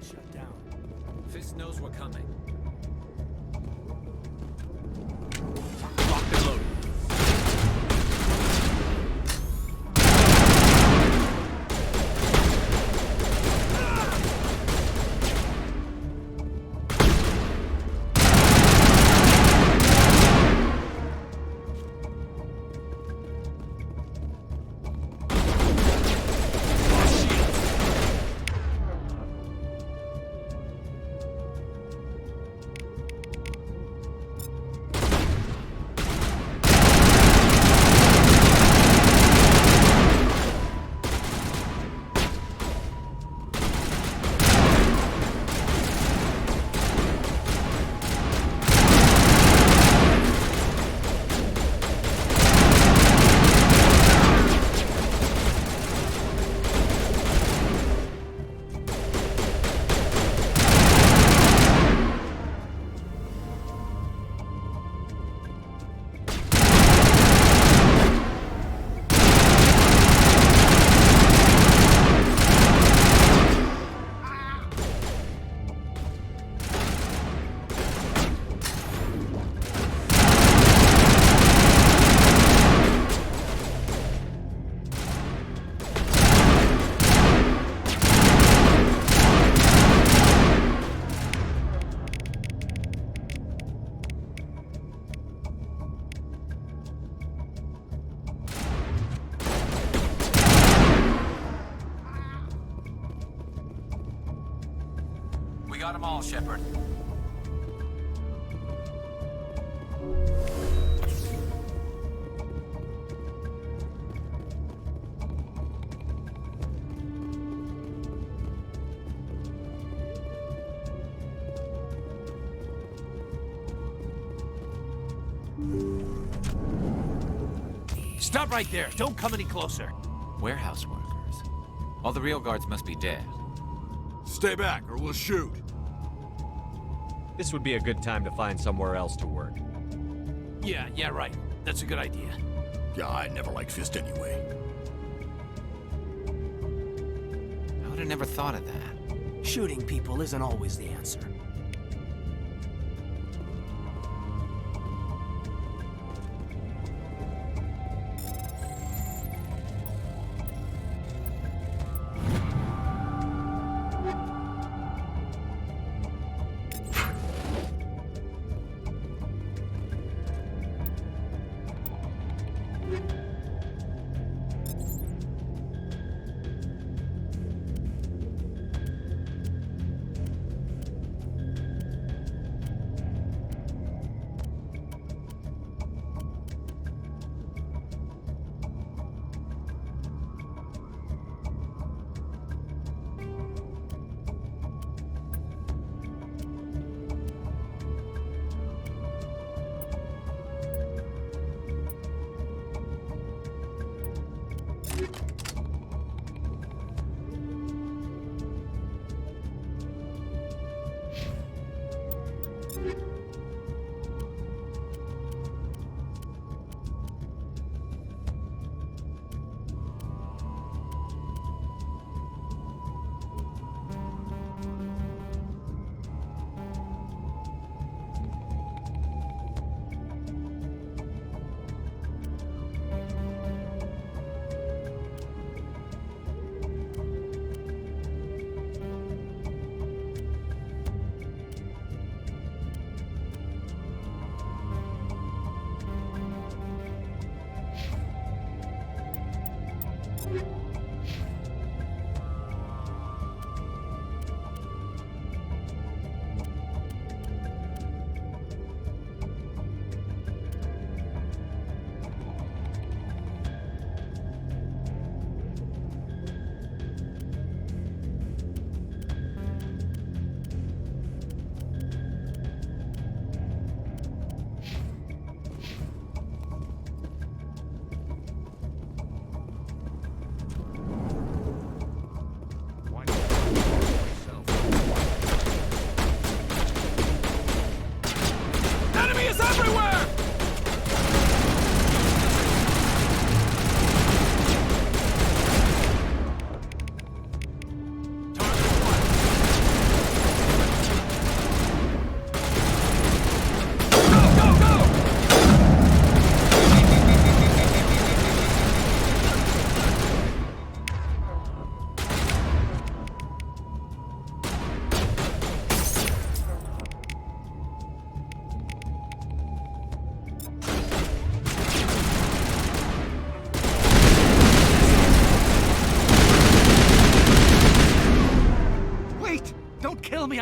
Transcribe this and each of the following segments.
shut down. Fist knows we're coming. Locked and loaded. We got them all, Shepard. Stop right there. Don't come any closer. Warehouse workers. All the real guards must be dead. Stay back or we'll shoot. This would be a good time to find somewhere else to work. Yeah, right. That's a good idea. Yeah, I never liked Fist anyway. I would have never thought of that. Shooting people isn't always the answer.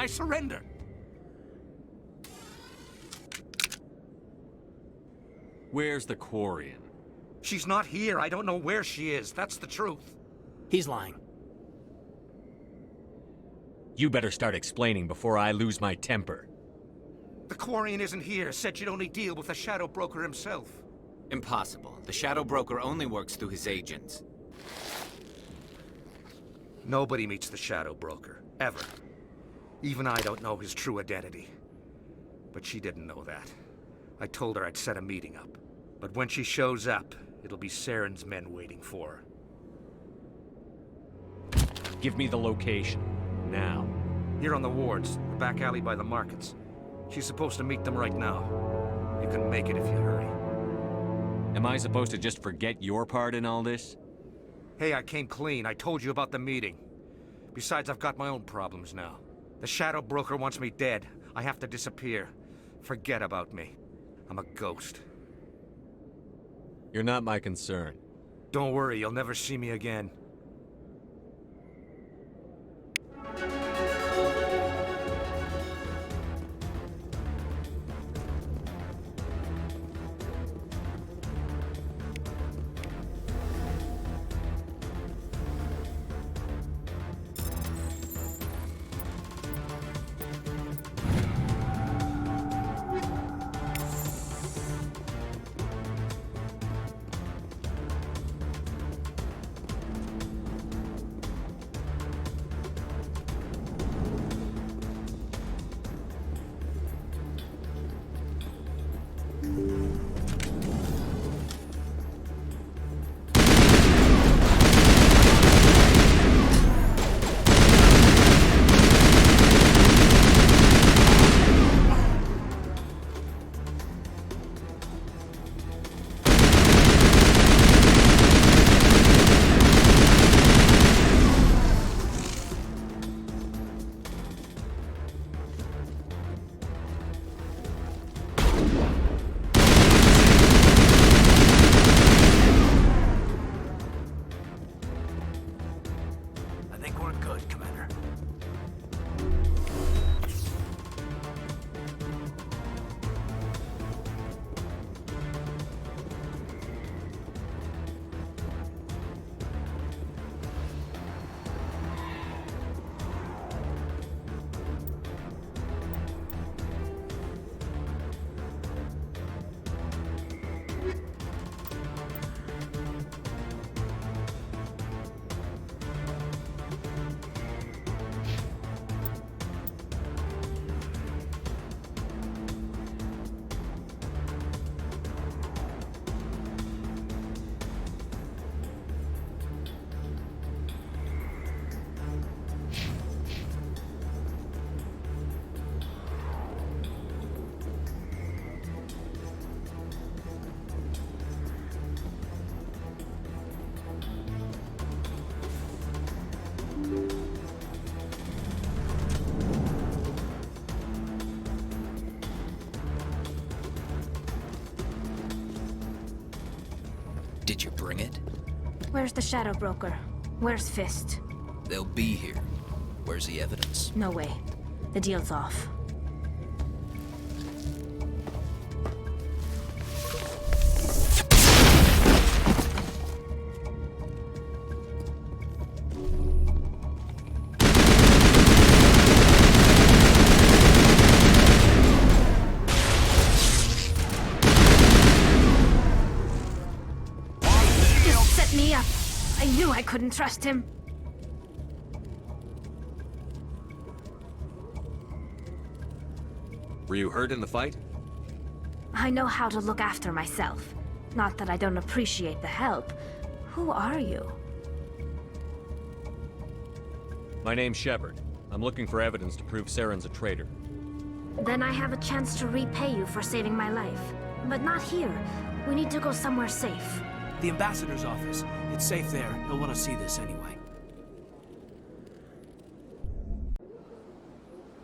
I surrender. Where's the Quarian? She's not here. I don't know where she is. That's the truth. He's lying. You better start explaining before I lose my temper. The Quarian isn't here. Said she'd only deal with the Shadow Broker himself. Impossible. The Shadow Broker only works through his agents. Nobody meets the Shadow Broker. Ever. Even I don't know his true identity. But she didn't know that. I told her I'd set a meeting up. But when she shows up, it'll be Saren's men waiting for her. Give me the location. Now. Here on the wards, the back alley by the markets. She's supposed to meet them right now. You can make it if you hurry. Am I supposed to just forget your part in all this? Hey, I came clean. I told you about the meeting. Besides, I've got my own problems now. The Shadow Broker wants me dead. I have to disappear. Forget about me. I'm a ghost. You're not my concern. Don't worry, you'll never see me again. Did you bring it? Where's the Shadow Broker? Where's Fist? They'll be here. Where's the evidence? No way. The deal's off. Me up. I knew I couldn't trust him. Were you hurt in the fight? I know how to look after myself. Not that I don't appreciate the help. Who are you? My name's Shepard. I'm looking for evidence to prove Saren's a traitor. Then I have a chance to repay you for saving my life. But not here. We need to go somewhere safe. The ambassador's office. It's safe there. He'll want to see this anyway.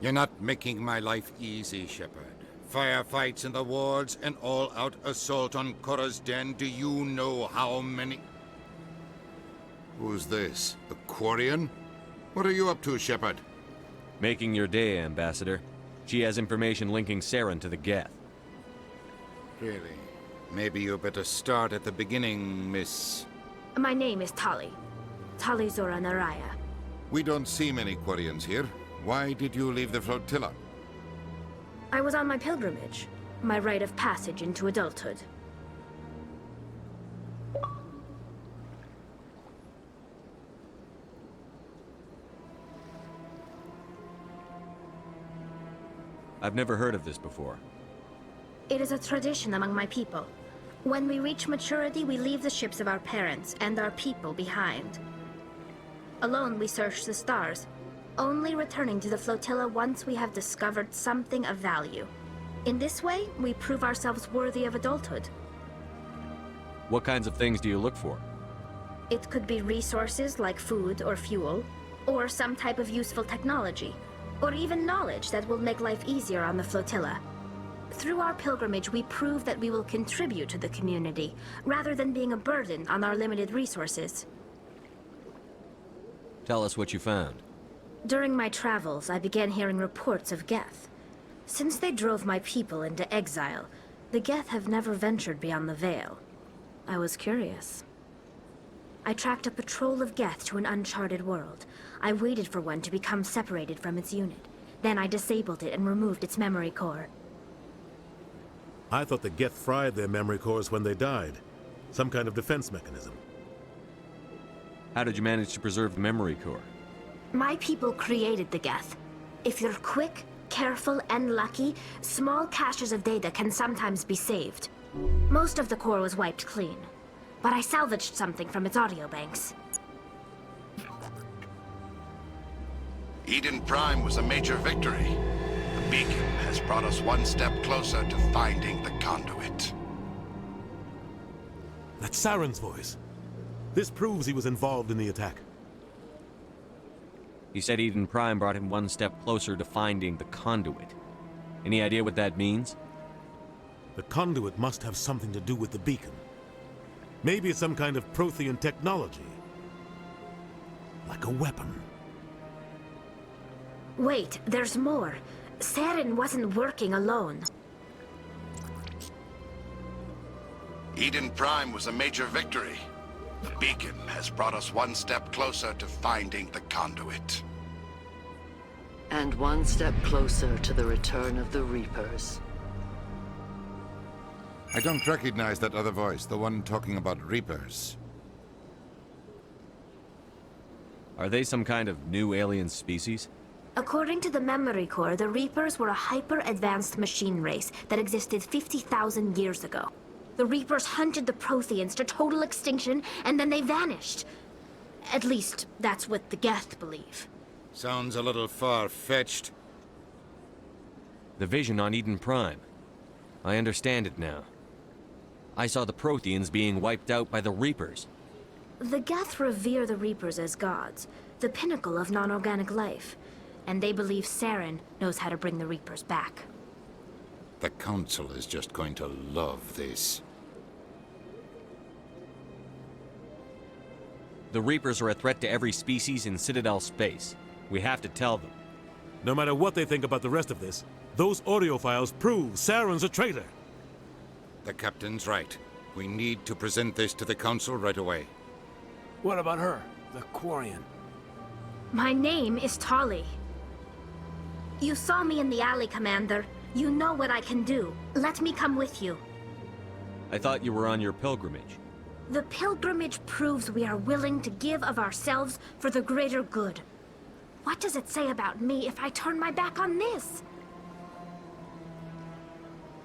You're not making my life easy, Shepard. Firefights in the wards, an all-out assault on Korra's den. Do you know how many... Who's this? The Quarian? What are you up to, Shepard? Making your day, Ambassador. She has information linking Saren to the Geth. Really? Maybe you better start at the beginning, Miss... My name is Tali. Tali Zora Naraya. We don't see many Quarians here. Why did you leave the flotilla? I was on my pilgrimage. My rite of passage into adulthood. I've never heard of this before. It is a tradition among my people. When we reach maturity, we leave the ships of our parents and our people behind. Alone, we search the stars, only returning to the flotilla once we have discovered something of value. In this way, we prove ourselves worthy of adulthood. What kinds of things do you look for? It could be resources like food or fuel, or some type of useful technology, or even knowledge that will make life easier on the flotilla. Through our pilgrimage, we prove that we will contribute to the community, rather than being a burden on our limited resources. Tell us what you found. During my travels, I began hearing reports of Geth. Since they drove my people into exile, the Geth have never ventured beyond the Veil. I was curious. I tracked a patrol of Geth to an uncharted world. I waited for one to become separated from its unit. Then I disabled it and removed its memory core. I thought the Geth fried their memory cores when they died. Some kind of defense mechanism. How did you manage to preserve the memory core? My people created the Geth. If you're quick, careful, and lucky, small caches of data can sometimes be saved. Most of the core was wiped clean, but I salvaged something from its audio banks. Eden Prime was a major victory. The beacon has brought us one step closer to finding the conduit. That's Saren's voice. This proves he was involved in the attack. He said Eden Prime brought him one step closer to finding the conduit. Any idea what that means? The conduit must have something to do with the beacon. Maybe it's some kind of Prothean technology. Like a weapon. Wait, there's more. Saren wasn't working alone. Eden Prime was a major victory. The beacon has brought us one step closer to finding the conduit. And one step closer to the return of the Reapers. I don't recognize that other voice, the one talking about Reapers. Are they some kind of new alien species? According to the memory core, the Reapers were a hyper-advanced machine race that existed 50,000 years ago. The Reapers hunted the Protheans to total extinction, and then they vanished. At least, that's what the Geth believe. Sounds a little far-fetched. The vision on Eden Prime. I understand it now. I saw the Protheans being wiped out by the Reapers. The Geth revere the Reapers as gods, the pinnacle of non-organic life. And they believe Saren knows how to bring the Reapers back. The Council is just going to love this. The Reapers are a threat to every species in Citadel space. We have to tell them. No matter what they think about the rest of this, those audio files prove Saren's a traitor. The Captain's right. We need to present this to the Council right away. What about her, the Quarian? My name is Tali. You saw me in the alley, Commander. You know what I can do. Let me come with you. I thought you were on your pilgrimage. The pilgrimage proves we are willing to give of ourselves for the greater good. What does it say about me if I turn my back on this?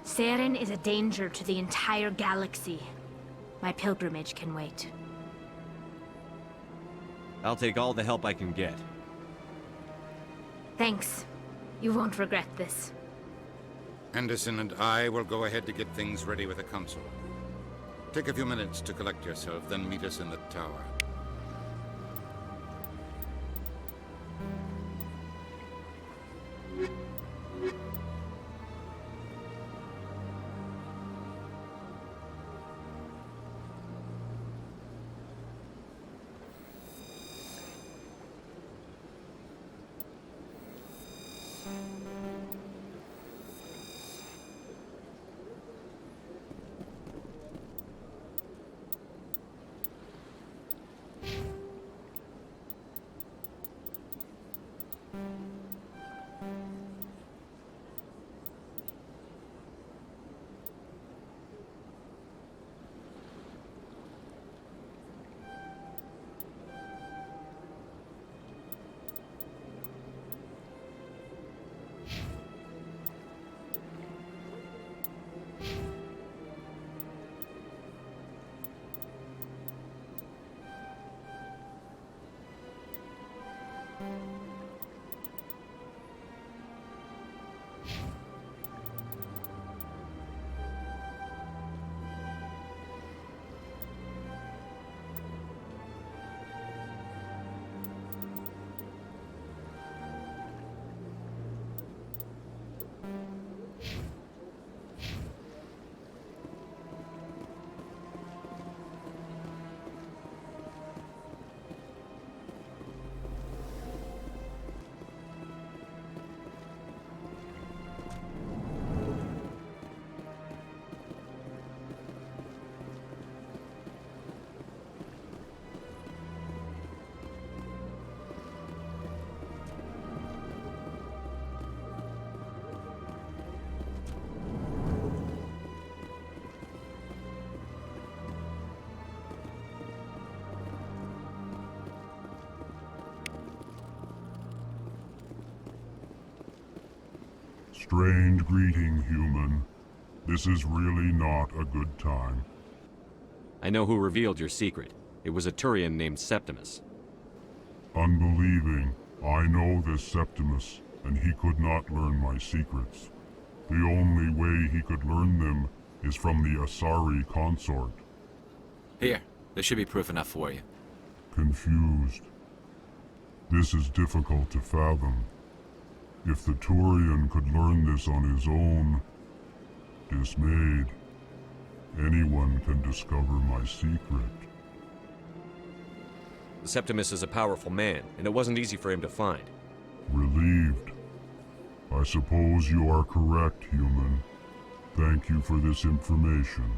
Saren is a danger to the entire galaxy. My pilgrimage can wait. I'll take all the help I can get. Thanks. You won't regret this. Anderson and I will go ahead to get things ready with the Council. Take a few minutes to collect yourself, then meet us in the tower. Strange greeting, human. This is really not a good time. I know who revealed your secret. It was a Turian named Septimus. Unbelieving. I know this Septimus, and he could not learn my secrets. The only way he could learn them is from the Asari consort. Here, this should be proof enough for you. Confused. This is difficult to fathom. If the Turian could learn this on his own, dismayed, anyone can discover my secret. Septimus is a powerful man, and it wasn't easy for him to find. Relieved. I suppose you are correct, human. Thank you for this information.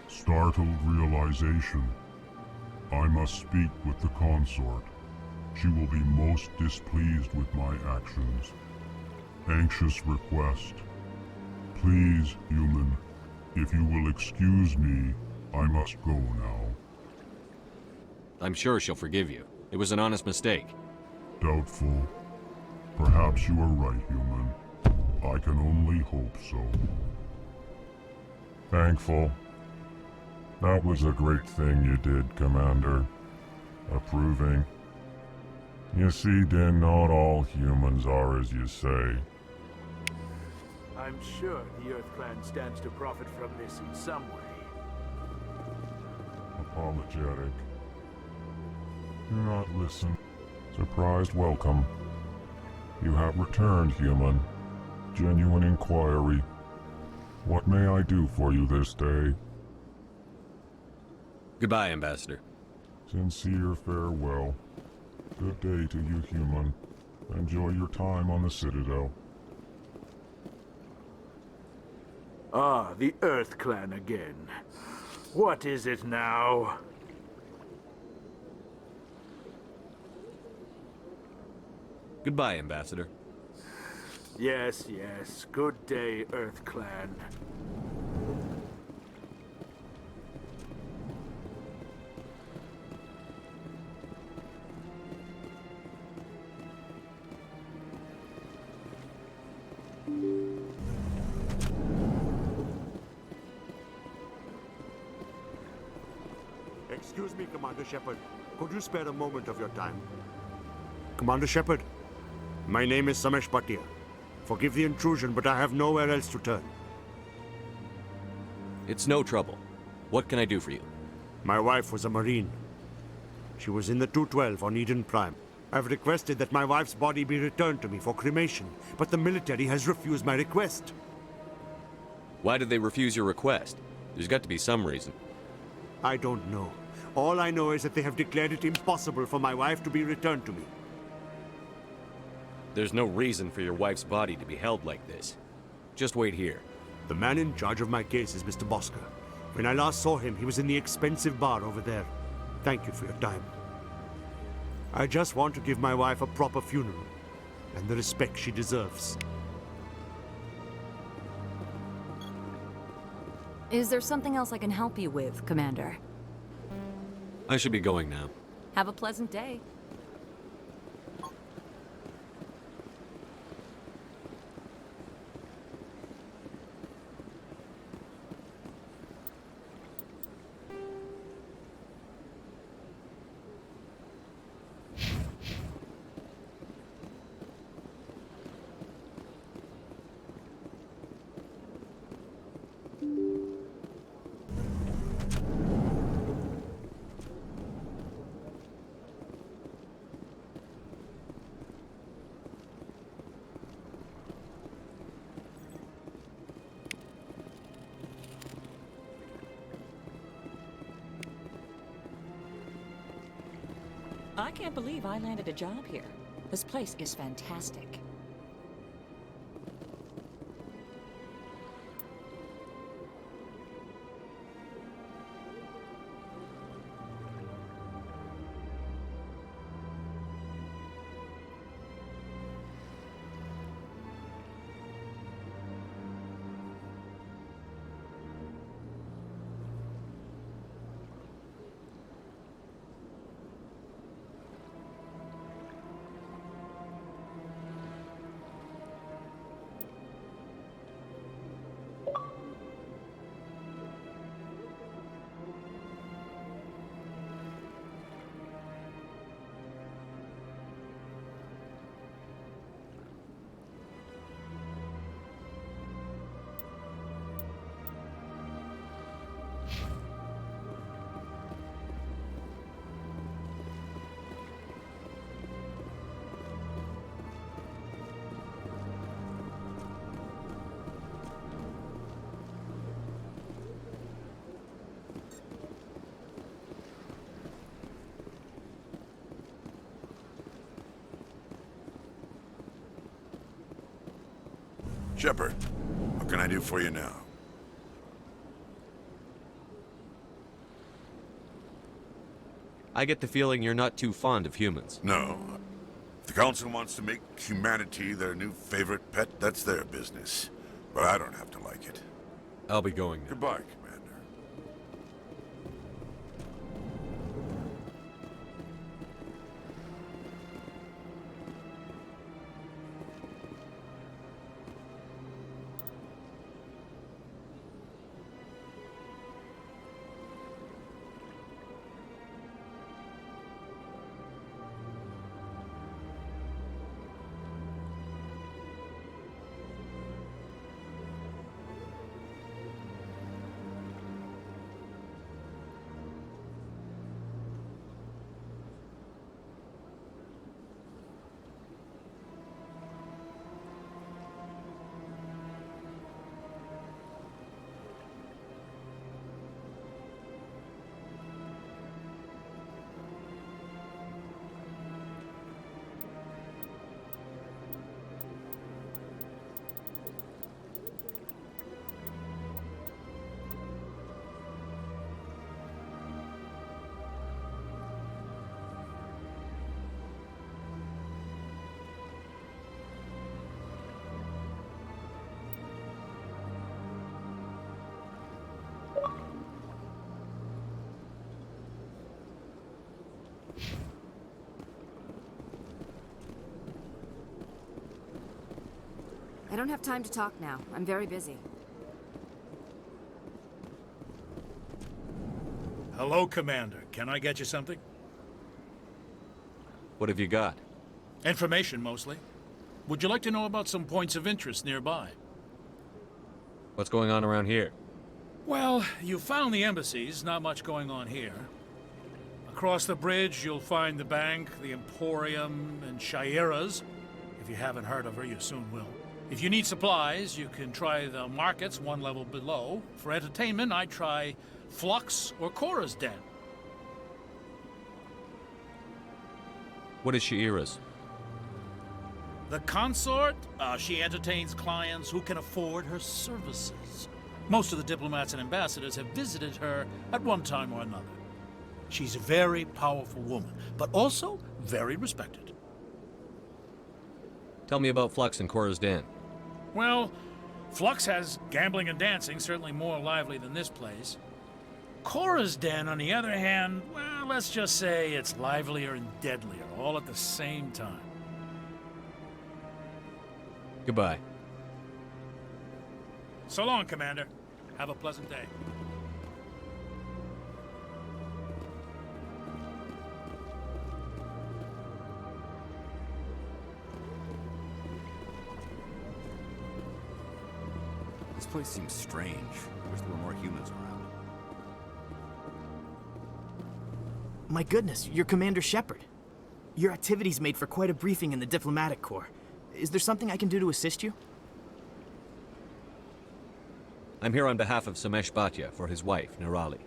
Startled realization. I must speak with the consort. She will be most displeased with my actions. Anxious request. Please, human, if you will excuse me, I must go now. I'm sure she'll forgive you. It was an honest mistake. Doubtful. Perhaps you are right, human. I can only hope so. Thankful. That was a great thing you did, Commander. Approving. You see, Din, not all humans are as you say. I'm sure the Earth Clan stands to profit from this in some way. Apologetic. Do not listen. Surprised welcome. You have returned, human. Genuine inquiry. What may I do for you this day? Goodbye, Ambassador. Sincere farewell. Good day to you, human. Enjoy your time on the Citadel. Ah, the Earth Clan again. What is it now? Goodbye, Ambassador. Yes, yes. Good day, Earth Clan. Excuse me, Commander Shepard. Could you spare a moment of your time? Commander Shepard, my name is Samesh Bhatia. Forgive the intrusion, but I have nowhere else to turn. It's no trouble. What can I do for you? My wife was a Marine. She was in the 212 on Eden Prime. I've requested that my wife's body be returned to me for cremation, but the military has refused my request. Why did they refuse your request? There's got to be some reason. I don't know. All I know is that they have declared it impossible for my wife to be returned to me. There's no reason for your wife's body to be held like this. Just wait here. The man in charge of my case is Mr. Bosker. When I last saw him, he was in the expensive bar over there. Thank you for your time. I just want to give my wife a proper funeral, and the respect she deserves. Is there something else I can help you with, Commander? I should be going now. Have a pleasant day. I can't believe I landed a job here. This place is fantastic. Shepard, what can I do for you now? I get the feeling you're not too fond of humans. No. If the Council wants to make humanity their new favorite pet, that's their business. But I don't have to like it. I'll be going now. Goodbye, Commander. I don't have time to talk now. I'm very busy. Hello, Commander. Can I get you something? What have you got? Information, mostly. Would you like to know about some points of interest nearby? What's going on around here? Well, you found the embassies. Not much going on here. Across the bridge, you'll find the bank, the Emporium, and Shaira's. If you haven't heard of her, you soon will. If you need supplies, you can try the markets one level below. For entertainment, I'd try Flux or Cora's Den. What is Shaira's? The consort, she entertains clients who can afford her services. Most of the diplomats and ambassadors have visited her at one time or another. She's a very powerful woman, but also very respected. Tell me about Flux and Cora's Den. Well, Flux has gambling and dancing, certainly more lively than this place. Cora's Den, on the other hand, well, let's just say it's livelier and deadlier, all at the same time. Goodbye. So long, Commander. Have a pleasant day. This place seems strange. Wish there were more humans around. My goodness, you're Commander Shepard. Your activities made for quite a briefing in the Diplomatic Corps. Is there something I can do to assist you? I'm here on behalf of Samesh Bhatia for his wife, Nirali.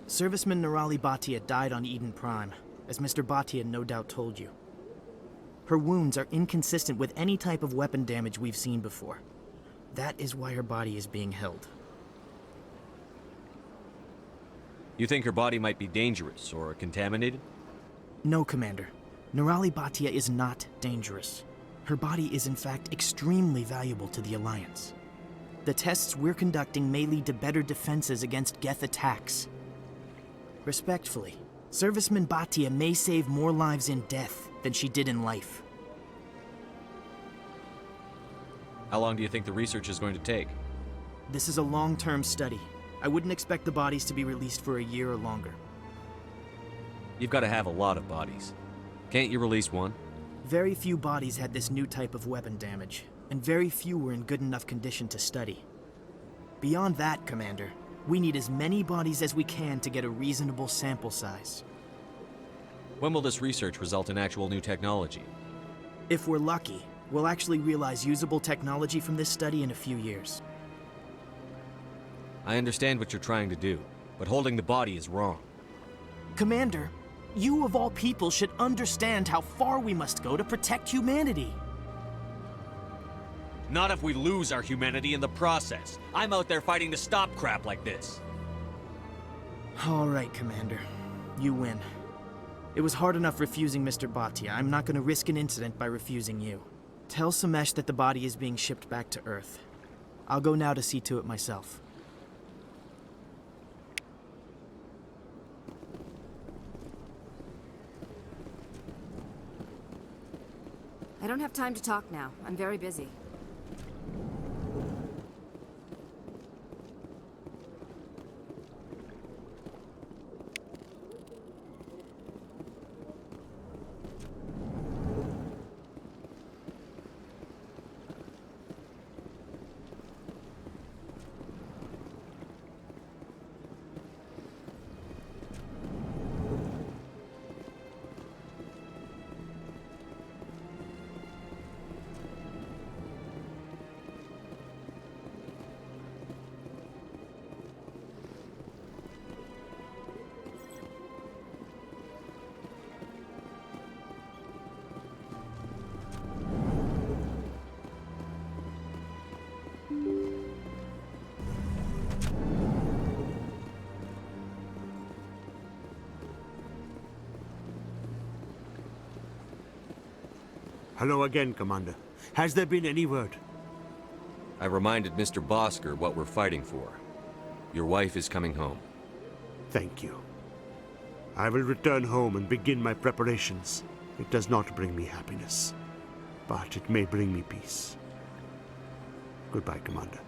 Serviceman Nirali Bhatia died on Eden Prime, as Mr. Bhatia no doubt told you. Her wounds are inconsistent with any type of weapon damage we've seen before. That is why her body is being held. You think her body might be dangerous or contaminated? No, Commander. Nirali Bhatia is not dangerous. Her body is in fact extremely valuable to the Alliance. The tests we're conducting may lead to better defenses against Geth attacks. Respectfully, Serviceman Bhatia may save more lives in death than she did in life. How long do you think the research is going to take? This is a long-term study. I wouldn't expect the bodies to be released for a year or longer. You've got to have a lot of bodies. Can't you release one? Very few bodies had this new type of weapon damage, and very few were in good enough condition to study. Beyond that, Commander, we need as many bodies as we can to get a reasonable sample size. When will this research result in actual new technology? If we're lucky, we'll actually realize usable technology from this study in a few years. I understand what you're trying to do, but holding the body is wrong. Commander, you of all people should understand how far we must go to protect humanity. Not if we lose our humanity in the process. I'm out there fighting to stop crap like this. All right, Commander. You win. It was hard enough refusing Mr. Bhatia. I'm not going to risk an incident by refusing you. Tell Samesh that the body is being shipped back to Earth. I'll go now to see to it myself. I don't have time to talk now. I'm very busy. Hello again, Commander. Has there been any word? I reminded Mr. Bosker what we're fighting for. Your wife is coming home. Thank you. I will return home and begin my preparations. It does not bring me happiness, but it may bring me peace. Goodbye, Commander.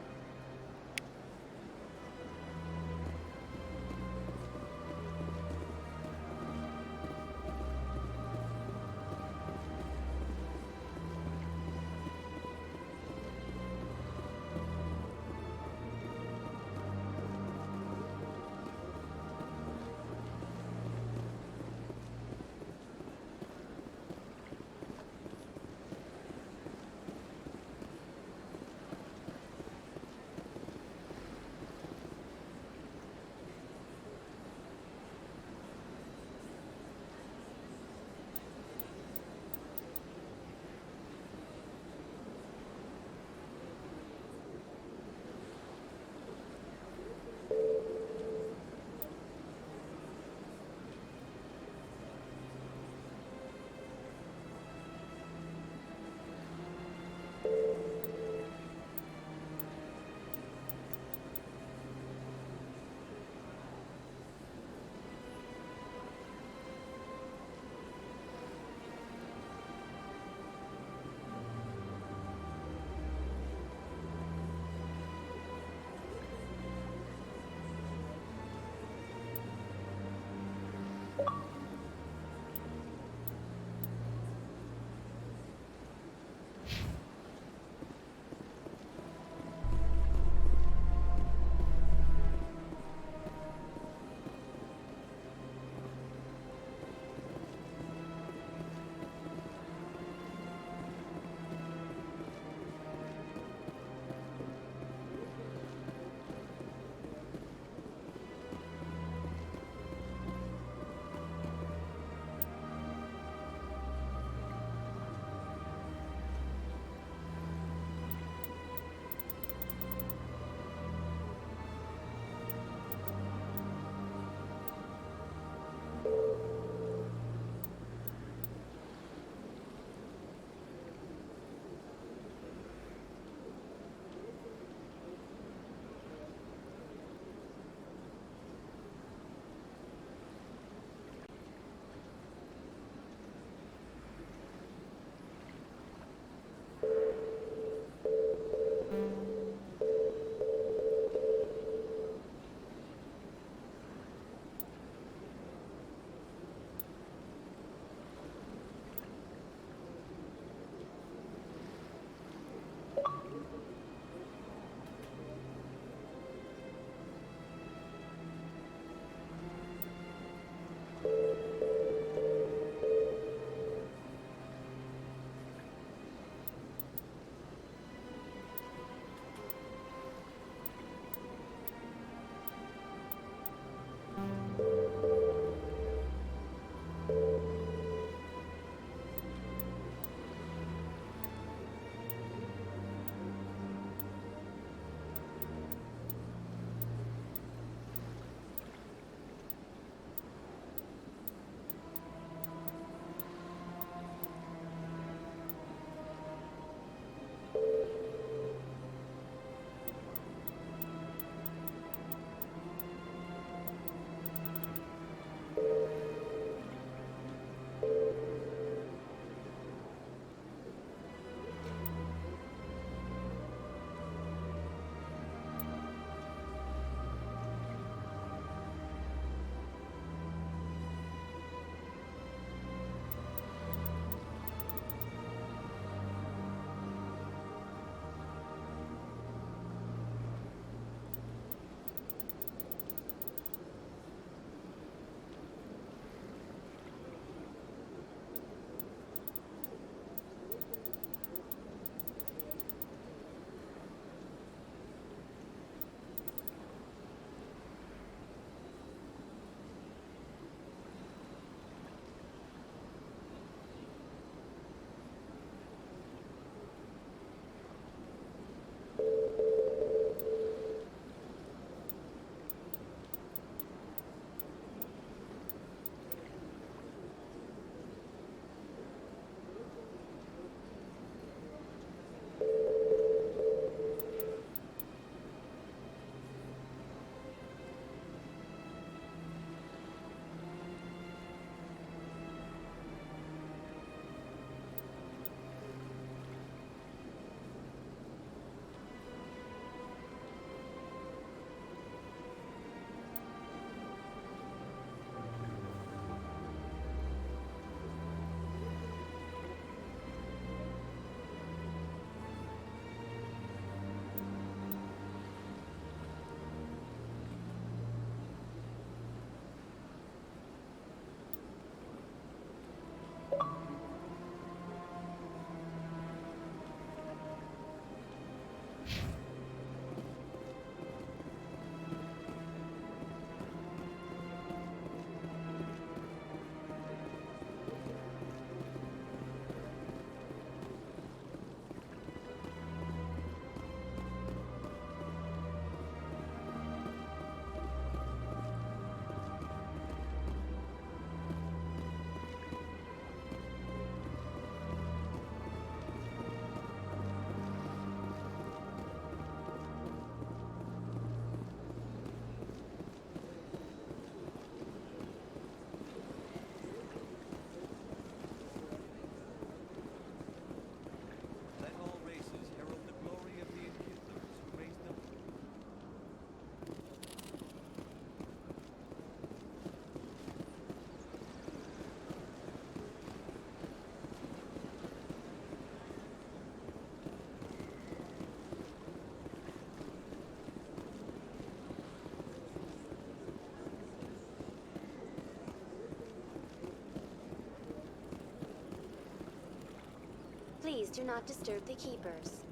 Please do not disturb the keepers.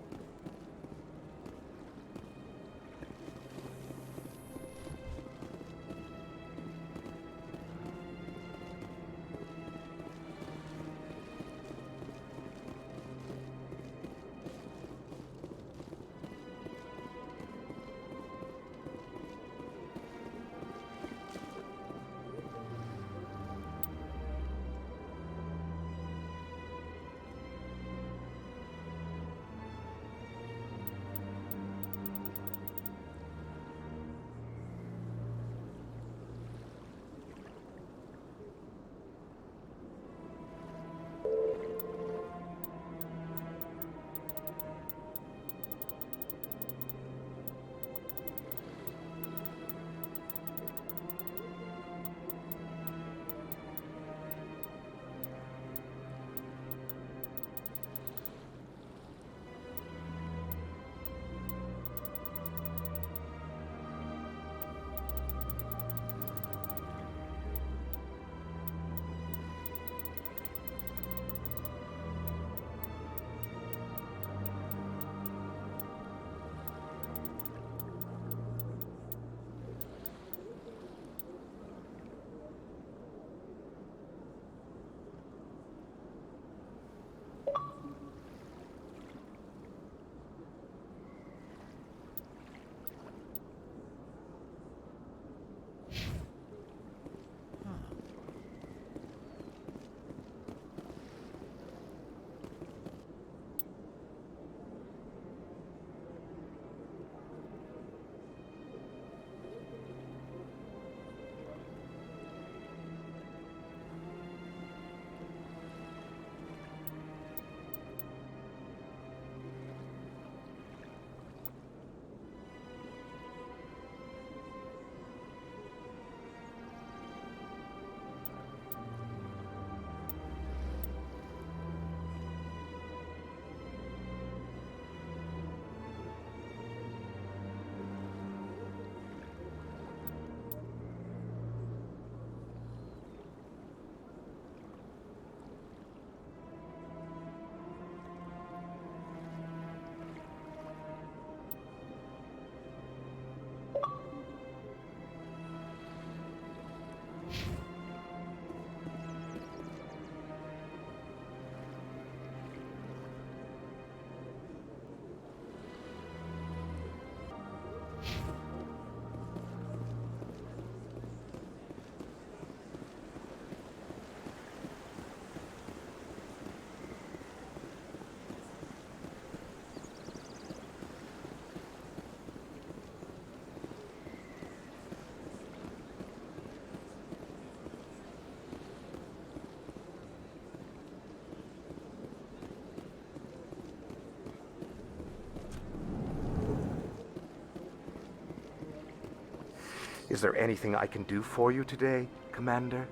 Is there anything I can do for you today, Commander?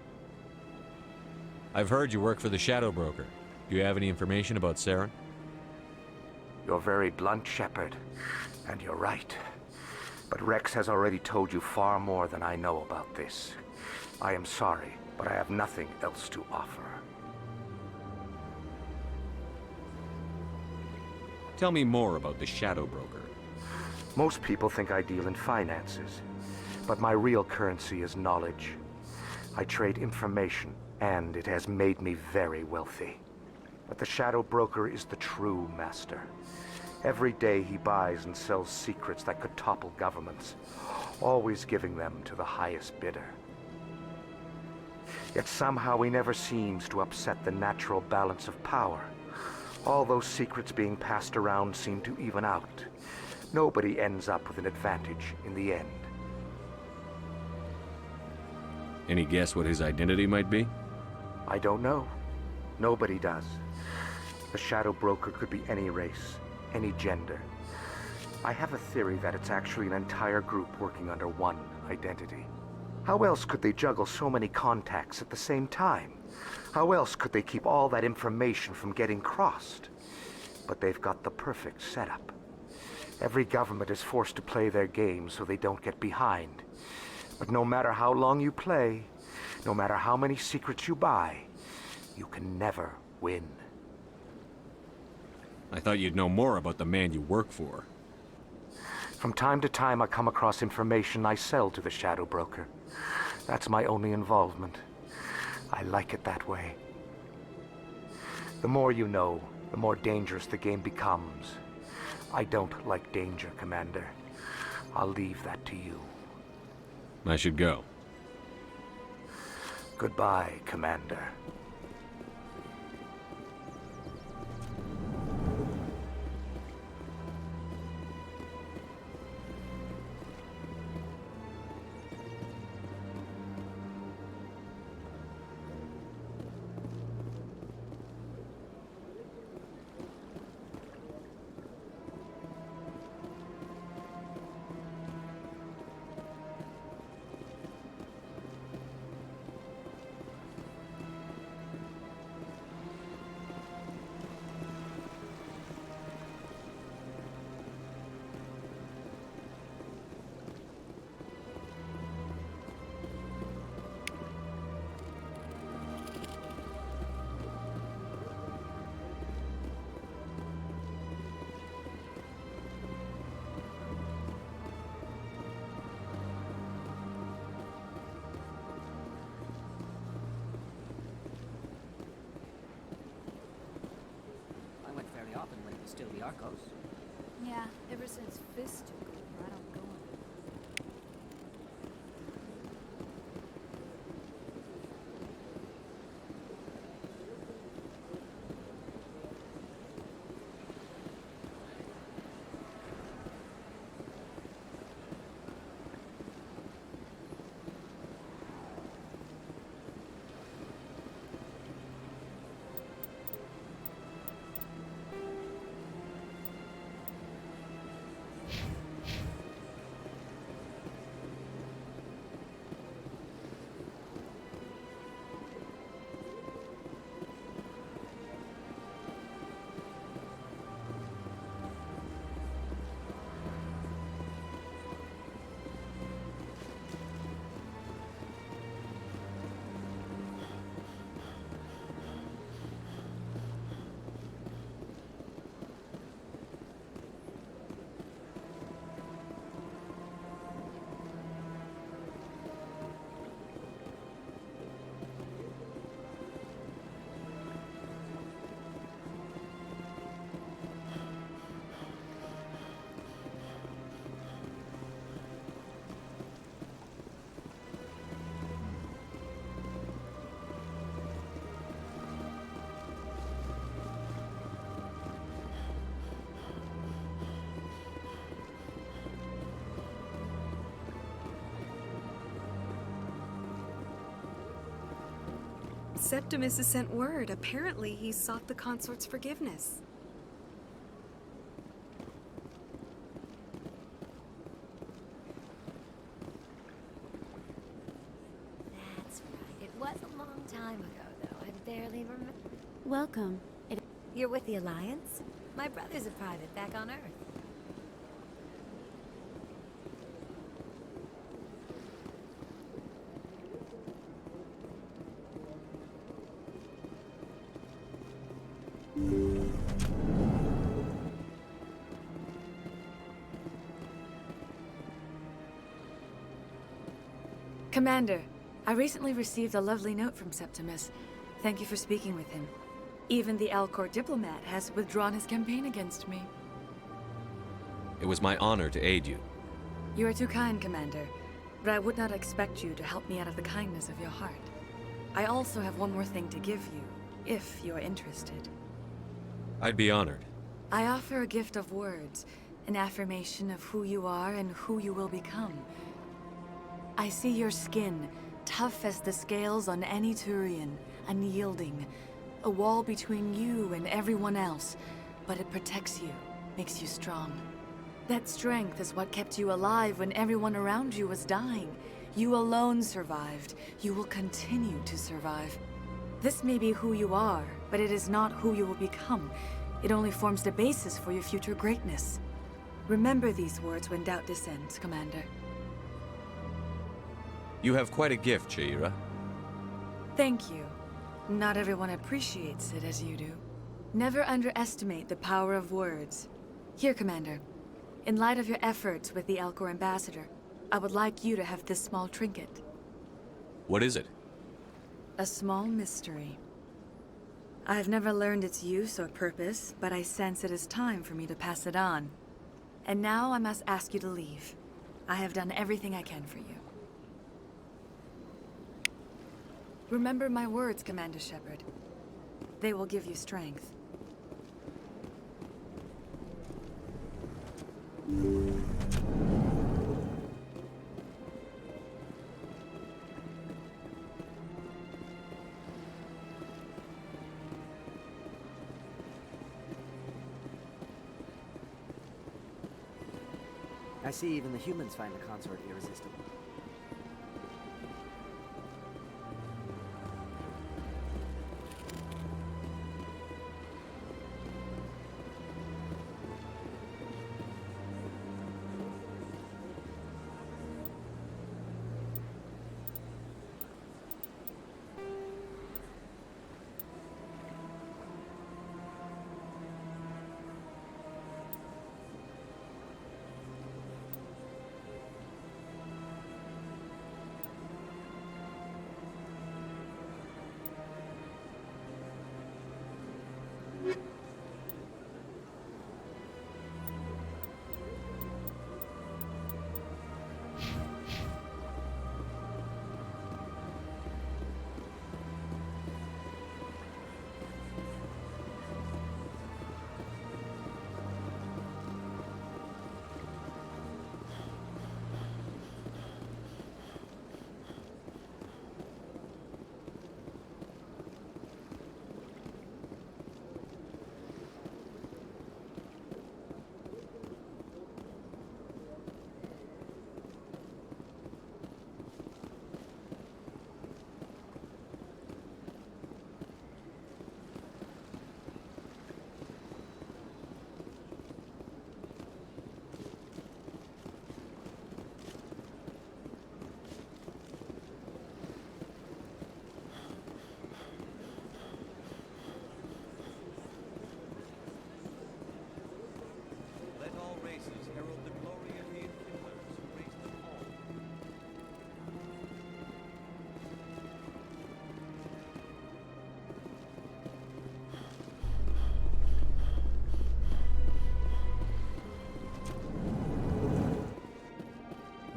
I've heard you work for the Shadow Broker. Do you have any information about Saren? You're very blunt, Shepard, and you're right. But Rex has already told you far more than I know about this. I am sorry, but I have nothing else to offer. Tell me more about the Shadow Broker. Most people think I deal in finances, but my real currency is knowledge. I trade information, and it has made me very wealthy. But the Shadow Broker is the true master. Every day he buys and sells secrets that could topple governments, always giving them to the highest bidder. Yet somehow he never seems to upset the natural balance of power. All those secrets being passed around seem to even out. Nobody ends up with an advantage in the end. Any guess what his identity might be? I don't know. Nobody does. The Shadow Broker could be any race, any gender. I have a theory that it's actually an entire group working under one identity. How else could they juggle so many contacts at the same time? How else could they keep all that information from getting crossed? But they've got the perfect setup. Every government is forced to play their game so they don't get behind. But no matter how long you play, no matter how many secrets you buy, you can never win. I thought you'd know more about the man you work for. From time to time, I come across information I sell to the Shadow Broker. That's my only involvement. I like it that way. The more you know, the more dangerous the game becomes. I don't like danger, Commander. I'll leave that to you. I should go. Goodbye, Commander. Still the Arcos. Yeah, ever since Fist took over, I don't go on. Septimus has sent word. Apparently, he sought the consort's forgiveness. That's right. It was a long time ago, though. I barely remember. Welcome. You're with the Alliance? My brother's a private back on Earth. Commander, I recently received a lovely note from Septimus. Thank you for speaking with him. Even the Alcor diplomat has withdrawn his campaign against me. It was my honor to aid you. You are too kind, Commander, but I would not expect you to help me out of the kindness of your heart. I also have one more thing to give you, if you are interested. I'd be honored. I offer a gift of words, an affirmation of who you are and who you will become. I see your skin, tough as the scales on any Turian, unyielding. A wall between you and everyone else, but it protects you, makes you strong. That strength is what kept you alive when everyone around you was dying. You alone survived. You will continue to survive. This may be who you are, but it is not who you will become. It only forms the basis for your future greatness. Remember these words when doubt descends, Commander. You have quite a gift, Shaira. Thank you. Not everyone appreciates it as you do. Never underestimate the power of words. Here, Commander. In light of your efforts with the Elcor ambassador, I would like you to have this small trinket. What is it? A small mystery. I have never learned its use or purpose, but I sense it is time for me to pass it on. And now I must ask you to leave. I have done everything I can for you. Remember my words, Commander Shepard. They will give you strength. I see even the humans find the consort irresistible.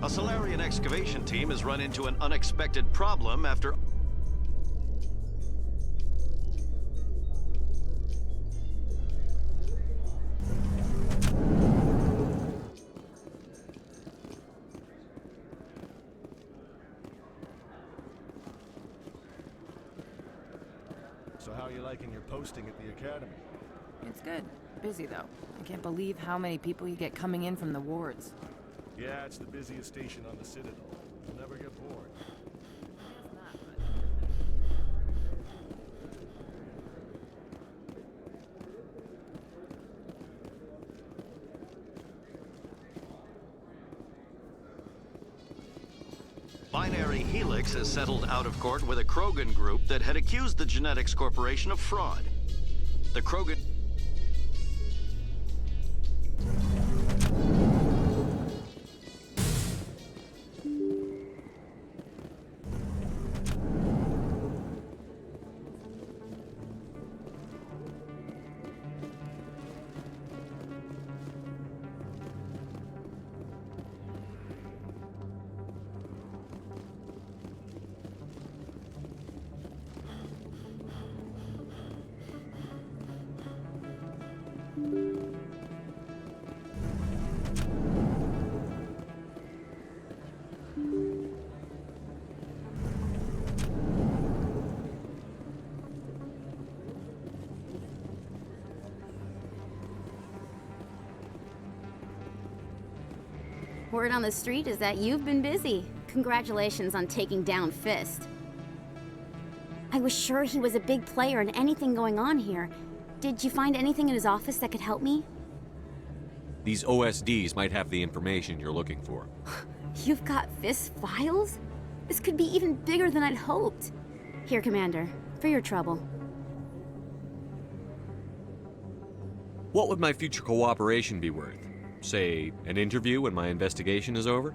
A Solarian excavation team has run into an unexpected problem after... So how are you liking your posting at the Academy? It's good. Busy, though. I can't believe how many people you get coming in from the wards. Yeah, it's the busiest station on the Citadel. You'll never get bored. Binary Helix has settled out of court with a Krogan group that had accused the Genetics Corporation of fraud. The Krogan... Word on the street is that you've been busy. Congratulations on taking down Fist. I was sure he was a big player in anything going on here. Did you find anything in his office that could help me? These OSDs might have the information you're looking for. You've got Fist files? This could be even bigger than I'd hoped. Here, Commander, for your trouble. What would my future cooperation be worth? Say, an interview when my investigation is over?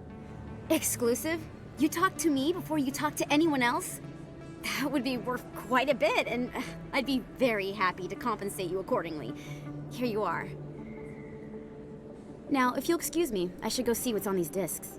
Exclusive? You talk to me before you talk to anyone else? That would be worth quite a bit, and I'd be very happy to compensate you accordingly. Here you are. Now, if you'll excuse me, I should go see what's on these discs.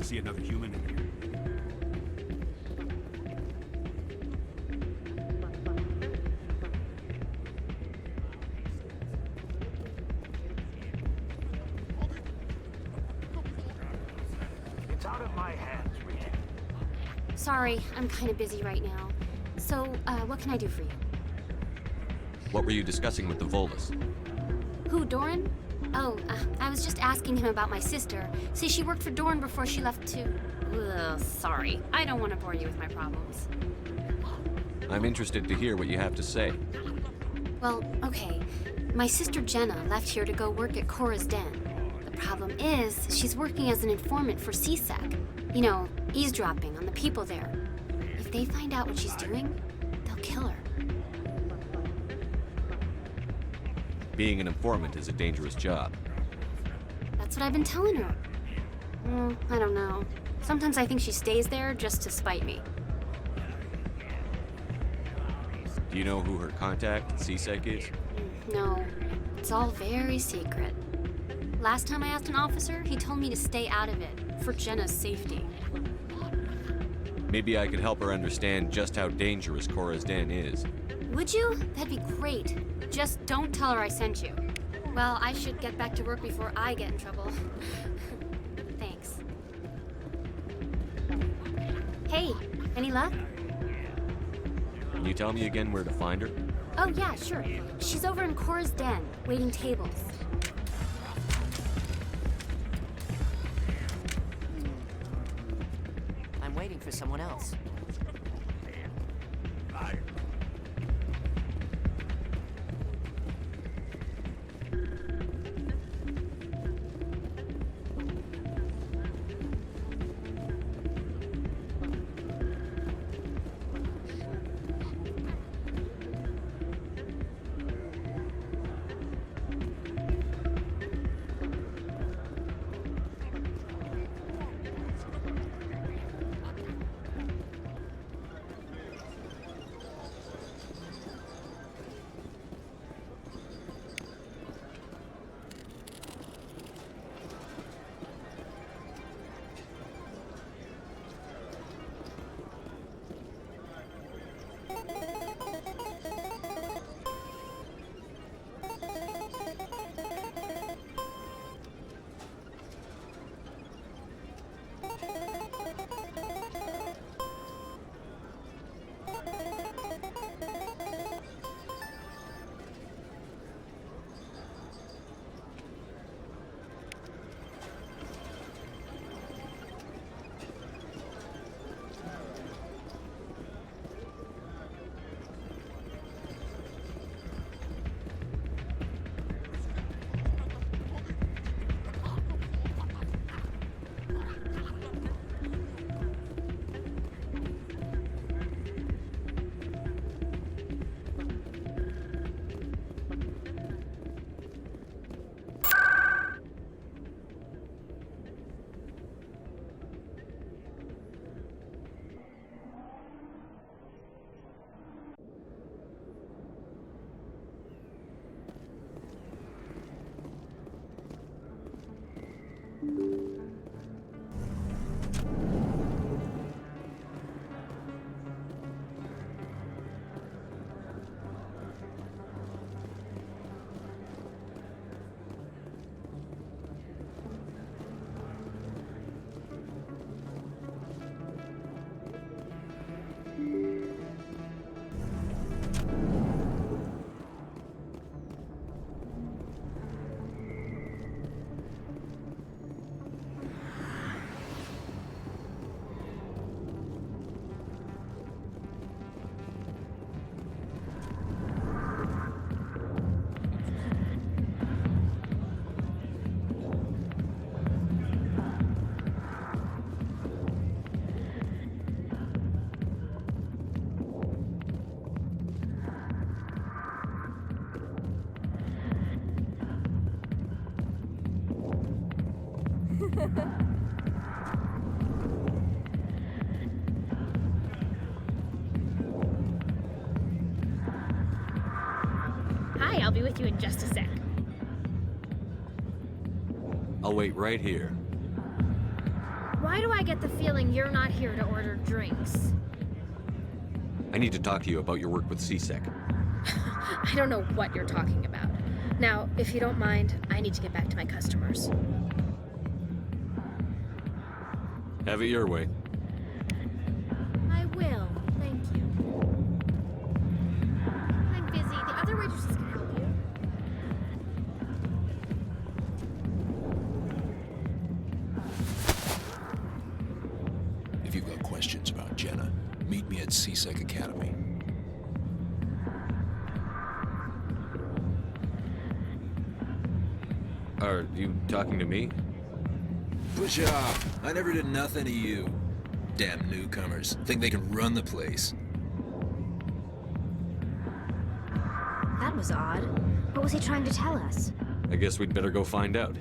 See another human in here. It's out of my hands, Rita. Sorry, I'm kind of busy right now. So, what can I do for you? What were you discussing with the Volus? Who, Doran? Oh, I was just asking him about my sister. See, she worked for Doran before she left to... Ugh, sorry. I don't want to bore you with my problems. I'm interested to hear what you have to say. Well, okay. My sister Jenna left here to go work at Cora's Den. The problem is, she's working as an informant for CSEC. You know, eavesdropping on the people there. If they find out what she's doing, they'll kill her. Being an informant is a dangerous job. That's what I've been telling her. I don't know. Sometimes I think she stays there just to spite me. Do you know who her contact at CSEC is? No, it's all very secret. Last time I asked an officer, he told me to stay out of it, for Jenna's safety. Maybe I could help her understand just how dangerous Cora's Den is. Would you? That'd be great. Just don't tell her I sent you. Well, I should get back to work before I get in trouble. Thanks. Hey, any luck? Can you tell me again where to find her? Oh yeah, sure. She's over in Cora's Den, waiting tables. I'm waiting for someone else. be with you in just a sec. I'll wait right here. Why do I get the feeling you're not here to order drinks? I need to talk to you about your work with CSEC. I don't know what you're talking about. Now, if you don't mind, I need to get back to my customers. Have it your way. I will. Thank you. I'm busy. The other waitresses can help you. If you've got questions about Jenna, meet me at CSEC Academy. Are you talking to me? Push off! I never did nothing to you. Damn newcomers. Think they can run the place. That was odd. What was he trying to tell us? I guess we'd better go find out.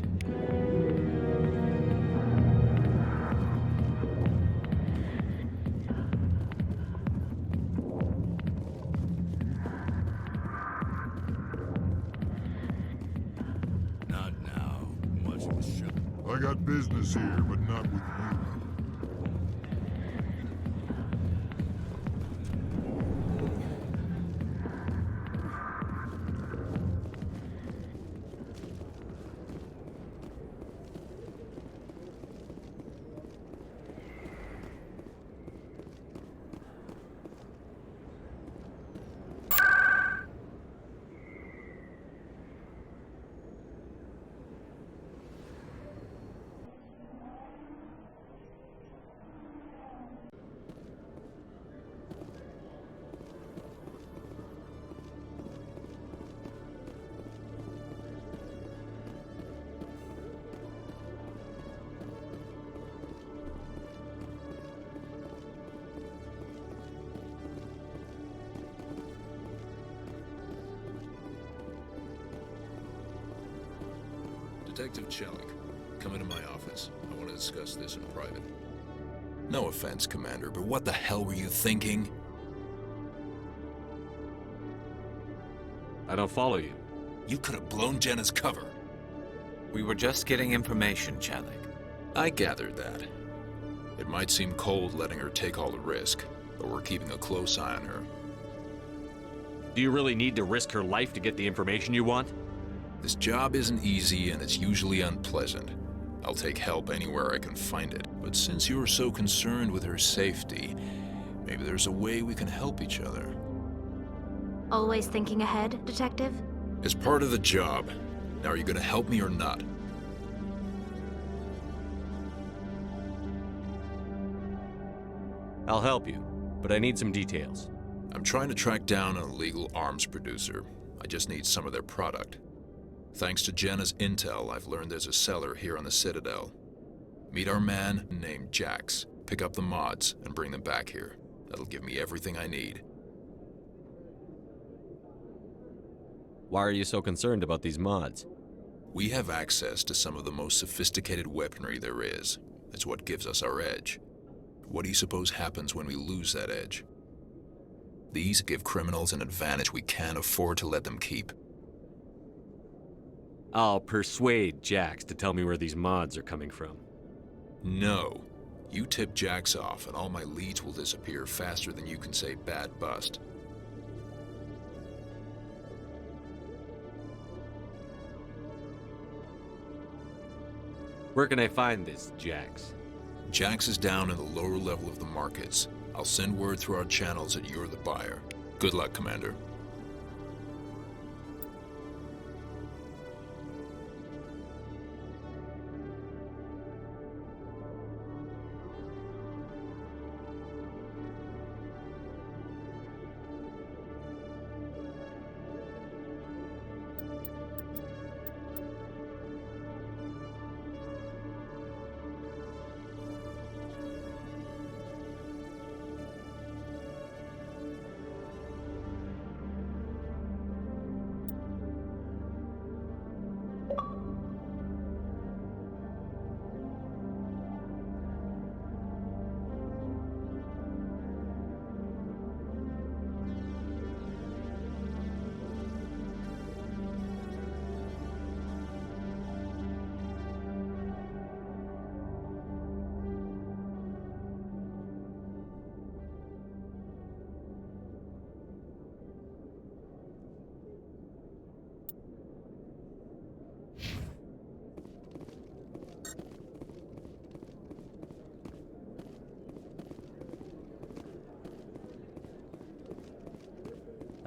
Not now. Much of the ship. I got business here, but not with you. Detective Chelik, come into my office. I want to discuss this in private. No offense, Commander, but what the hell were you thinking? I don't follow you. You could have blown Jenna's cover. We were just getting information, Chelik. I gathered that. It might seem cold letting her take all the risk, but we're keeping a close eye on her. Do you really need to risk her life to get the information you want? This job isn't easy and it's usually unpleasant. I'll take help anywhere I can find it. But since you're so concerned with her safety, maybe there's a way we can help each other. Always thinking ahead, Detective? It's part of the job. Now, are you gonna help me or not? I'll help you, but I need some details. I'm trying to track down an illegal arms producer. I just need some of their product. Thanks to Jenna's intel, I've learned there's a seller here on the Citadel. Meet our man named Jax. Pick up the mods and bring them back here. That'll give me everything I need. Why are you so concerned about these mods? We have access to some of the most sophisticated weaponry there is. It's what gives us our edge. What do you suppose happens when we lose that edge? These give criminals an advantage we can't afford to let them keep. I'll persuade Jax to tell me where these mods are coming from. No. You tip Jax off and all my leads will disappear faster than you can say bad bust. Where can I find this Jax? Jax is down in the lower level of the markets. I'll send word through our channels that you're the buyer. Good luck, Commander.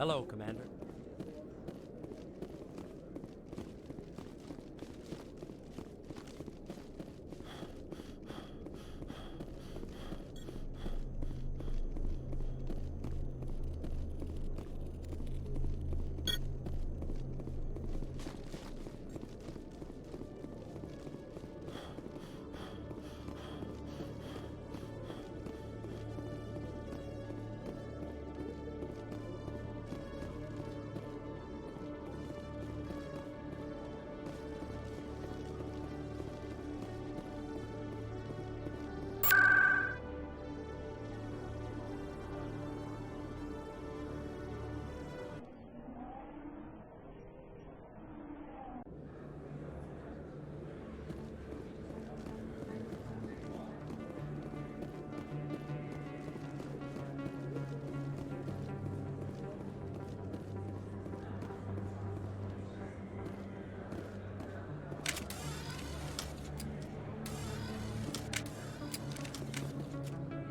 Hello, Commander.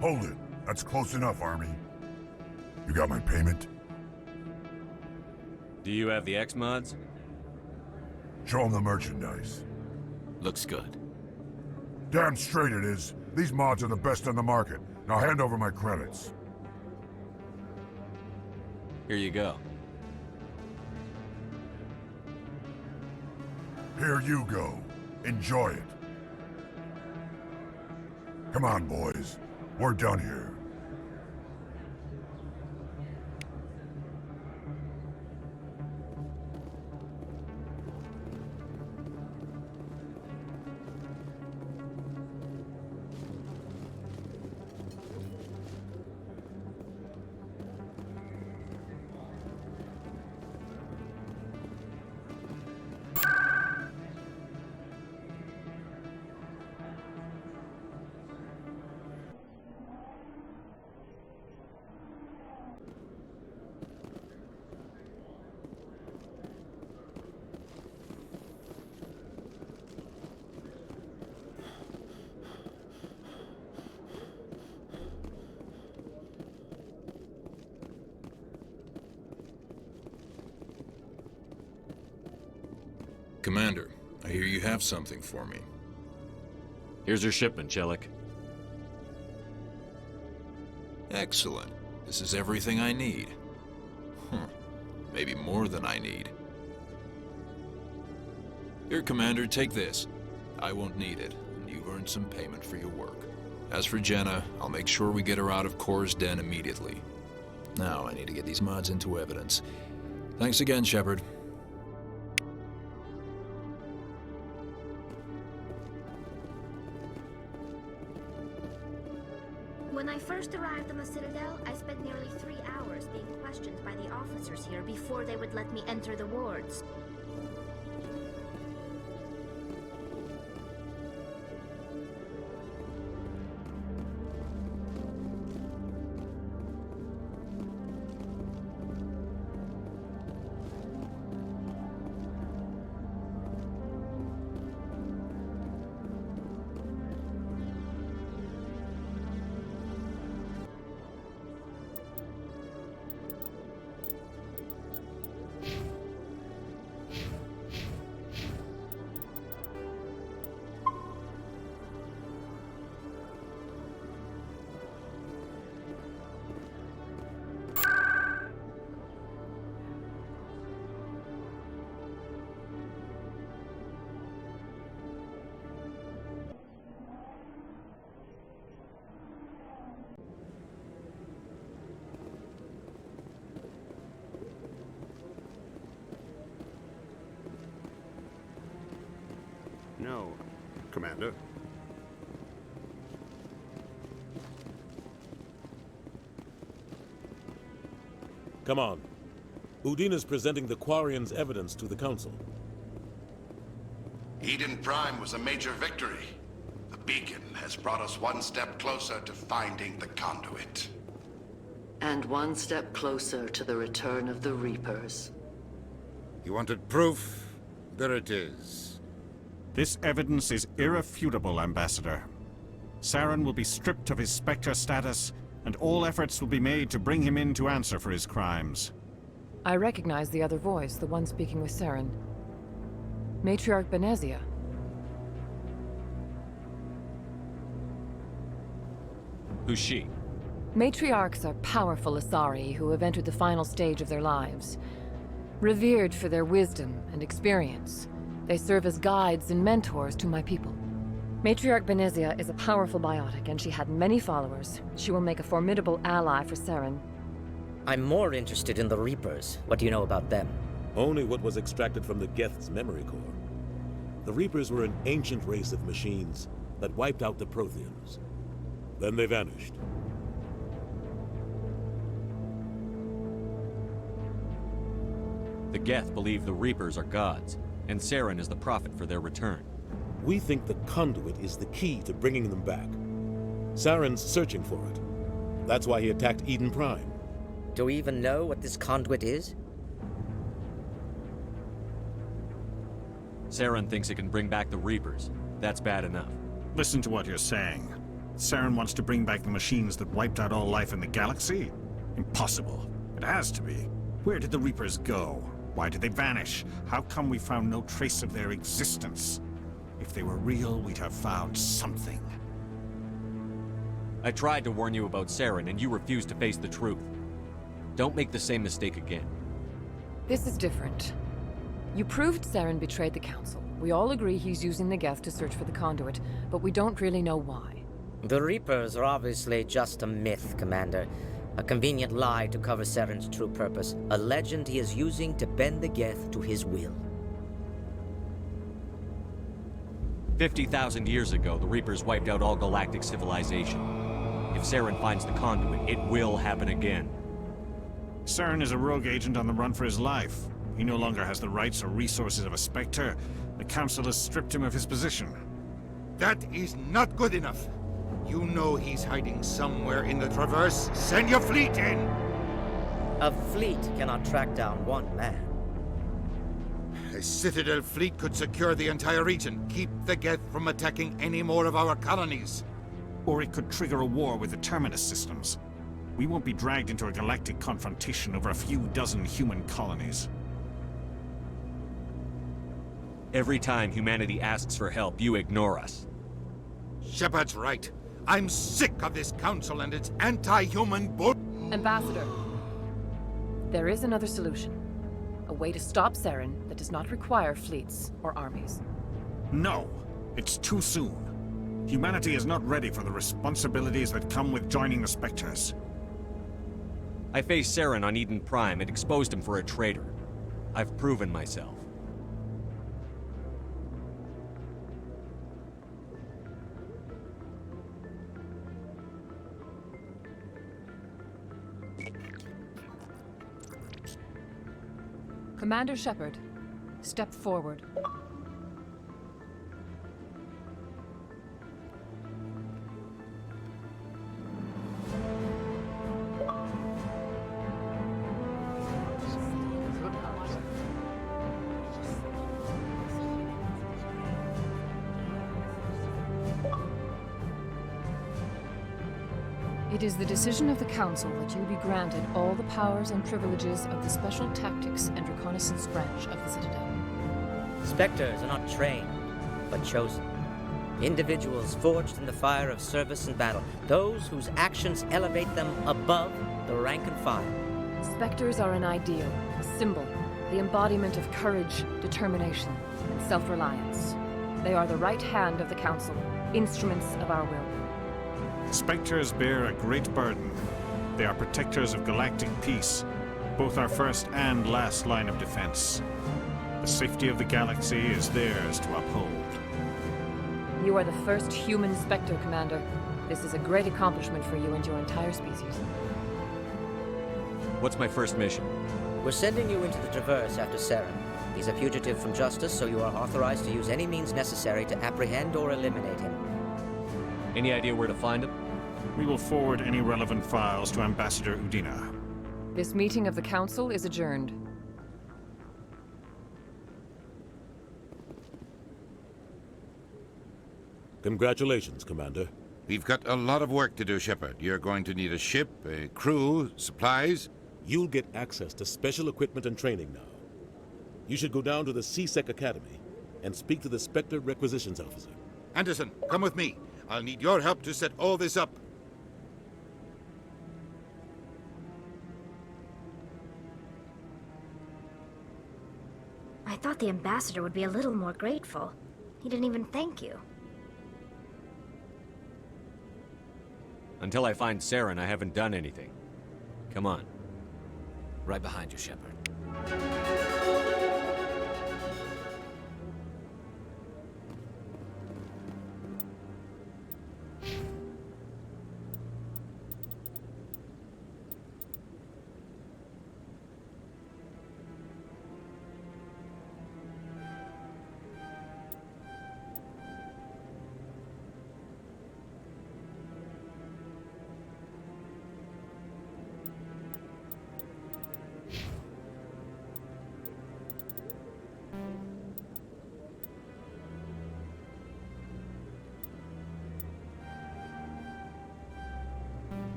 Hold it. That's close enough, Army. You got my payment? Do you have the X-Mods? Show them the merchandise. Looks good. Damn straight it is. These mods are the best on the market. Now hand over my credits. Here you go. Here you go. Enjoy it. Come on, boys. We're done here. Commander, I hear you have something for me. Here's your shipment, Chelik. Excellent. This is everything I need. Maybe more than I need. Here, Commander, take this. I won't need it, and you've earned some payment for your work. As for Jenna, I'll make sure we get her out of Kor's den immediately. Now I need to get these mods into evidence. Thanks again, Shepard. When I first arrived on the Citadel, I spent nearly 3 hours being questioned by the officers here before they would let me enter the wards. No, Commander. Come on. Udina's presenting the Quarians' evidence to the Council. Eden Prime was a major victory. The beacon has brought us one step closer to finding the conduit. And one step closer to the return of the Reapers. You wanted proof? There it is. This evidence is irrefutable, Ambassador. Saren will be stripped of his Spectre status, and all efforts will be made to bring him in to answer for his crimes. I recognize the other voice, the one speaking with Saren. Matriarch Benezia. Who's she? Matriarchs are powerful Asari who have entered the final stage of their lives. Revered for their wisdom and experience, they serve as guides and mentors to my people. Matriarch Benezia is a powerful biotic, and she had many followers. She will make a formidable ally for Saren. I'm more interested in the Reapers. What do you know about them? Only what was extracted from the Geth's memory core. The Reapers were an ancient race of machines that wiped out the Protheans. Then they vanished. The Geth believe the Reapers are gods, and Saren is the prophet for their return. We think the conduit is the key to bringing them back. Saren's searching for it. That's why he attacked Eden Prime. Do we even know what this conduit is? Saren thinks it can bring back the Reapers. That's bad enough. Listen to what you're saying. Saren wants to bring back the machines that wiped out all life in the galaxy? Impossible. It has to be. Where did the Reapers go? Why did they vanish? How come we found no trace of their existence? If they were real, we'd have found something. I tried to warn you about Saren, and you refused to face the truth. Don't make the same mistake again. This is different. You proved Saren betrayed the Council. We all agree he's using the Geth to search for the conduit, but we don't really know why. The Reapers are obviously just a myth, Commander. A convenient lie to cover Saren's true purpose. A legend he is using to bend the Geth to his will. 50,000 years ago, the Reapers wiped out all galactic civilization. If Saren finds the conduit, it will happen again. Saren is a rogue agent on the run for his life. He no longer has the rights or resources of a Spectre. The Council has stripped him of his position. That is not good enough. You know he's hiding somewhere in the Traverse. Send your fleet in! A fleet cannot track down one man. A Citadel fleet could secure the entire region, keep the Geth from attacking any more of our colonies. Or it could trigger a war with the Terminus systems. We won't be dragged into a galactic confrontation over a few dozen human colonies. Every time humanity asks for help, you ignore us. Shepard's right. I'm sick of this council and its anti-human bull— Ambassador, there is another solution. A way to stop Saren that does not require fleets or armies. No, it's too soon. Humanity is not ready for the responsibilities that come with joining the Spectres. I faced Saren on Eden Prime and exposed him for a traitor. I've proven myself. Commander Shepard, step forward. It is the decision of the Council that you be granted all the powers and privileges of the Special Tactics and Reconnaissance branch of the Citadel. Spectres are not trained, but chosen. Individuals forged in the fire of service and battle. Those whose actions elevate them above the rank and file. Spectres are an ideal, a symbol, the embodiment of courage, determination, and self-reliance. They are the right hand of the Council, instruments of our will. Spectres bear a great burden. They are protectors of galactic peace, both our first and last line of defense. The safety of the galaxy is theirs to uphold. You are the first human Spectre, Commander. This is a great accomplishment for you and your entire species. What's my first mission? We're sending you into the Traverse after Saren. He's a fugitive from justice, so you are authorized to use any means necessary to apprehend or eliminate him. Any idea where to find him? We will forward any relevant files to Ambassador Udina. This meeting of the Council is adjourned. Congratulations, Commander. We've got a lot of work to do, Shepard. You're going to need a ship, a crew, supplies. You'll get access to special equipment and training now. You should go down to the CSEC Academy and speak to the Spectre Requisitions Officer. Anderson, come with me. I'll need your help to set all this up. I thought the ambassador would be a little more grateful. He didn't even thank you. Until I find Saren, I haven't done anything. Come on. Right behind you, Shepard.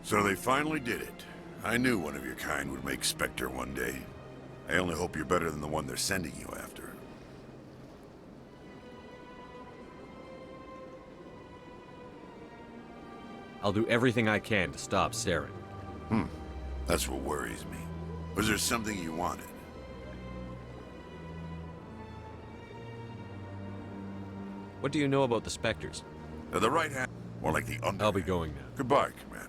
So they finally did it. I knew one of your kind would make Spectre one day. I only hope you're better than the one they're sending you after. I'll do everything I can to stop Saren. That's what worries me. Was there something you wanted? What do you know about the Spectres? They're the right hand, more like the under. I'll be going now. Goodbye, Commander.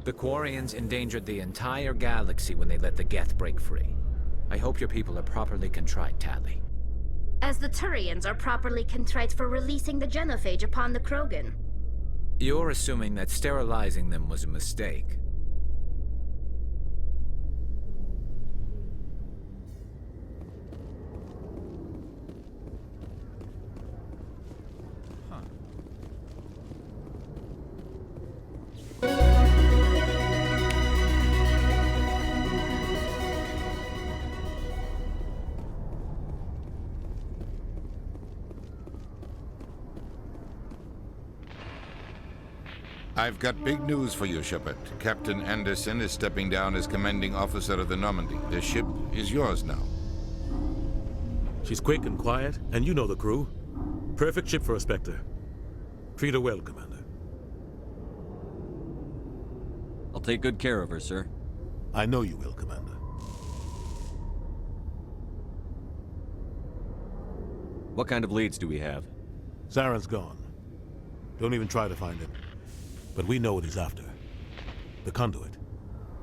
The Quarians endangered the entire galaxy when they let the Geth break free. I hope your people are properly contrite, Tali. As the Turians are properly contrite for releasing the genophage upon the Krogan. You're assuming that sterilizing them was a mistake. I've got big news for you, Shepard. Captain Anderson is stepping down as commanding officer of the Normandy. The ship is yours now. She's quick and quiet, and you know the crew. Perfect ship for a Spectre. Treat her well, Commander. I'll take good care of her, sir. I know you will, Commander. What kind of leads do we have? Saren's gone. Don't even try to find him. But we know what he's after. The conduit.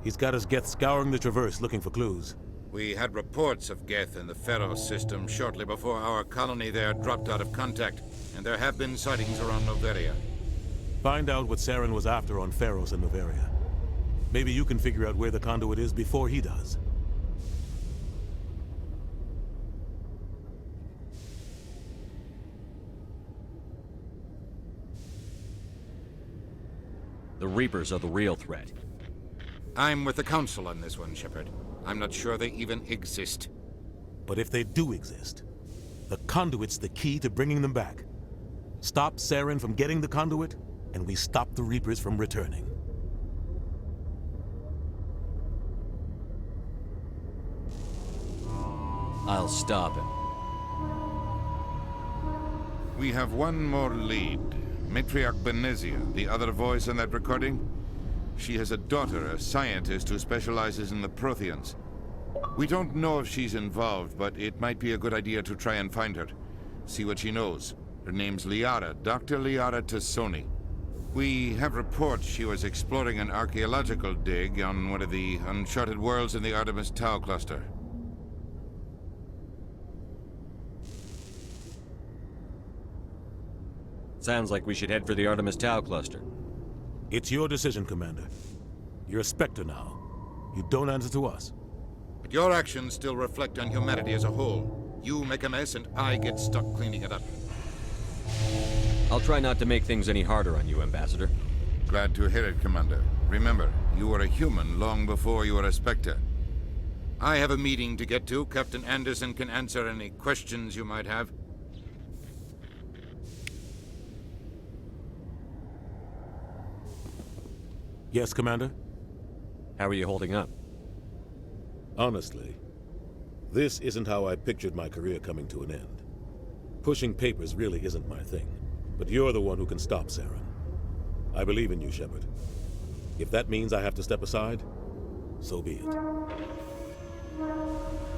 He's got his Geth scouring the Traverse looking for clues. We had reports of Geth in the Pharos system shortly before our colony there dropped out of contact, and there have been sightings around Noveria. Find out what Saren was after on Pharos and Noveria. Maybe you can figure out where the conduit is before he does. The Reapers are the real threat. I'm with the Council on this one, Shepard. I'm not sure they even exist. But if they do exist, the conduit's the key to bringing them back. Stop Saren from getting the conduit, and we stop the Reapers from returning. I'll stop him. We have one more lead. Matriarch Benezia, the other voice in that recording. She has a daughter, a scientist who specializes in the Protheans. We don't know if she's involved, but it might be a good idea to try and find her. See what she knows. Her name's Liara, Dr. Liara Tassoni. We have reports she was exploring an archaeological dig on one of the uncharted worlds in the Artemis Tau cluster. Sounds like we should head for the Artemis Tau cluster. It's your decision, Commander. You're a Spectre now. You don't answer to us. But your actions still reflect on humanity as a whole. You make a mess and I get stuck cleaning it up. I'll try not to make things any harder on you, Ambassador. Glad to hear it, Commander. Remember, you were a human long before you were a Spectre. I have a meeting to get to. Captain Anderson can answer any questions you might have. Yes, Commander? How are you holding up? Honestly, this isn't how I pictured my career coming to an end. Pushing papers really isn't my thing, but you're the one who can stop Saren. I believe in you, Shepard. If that means I have to step aside, so be it.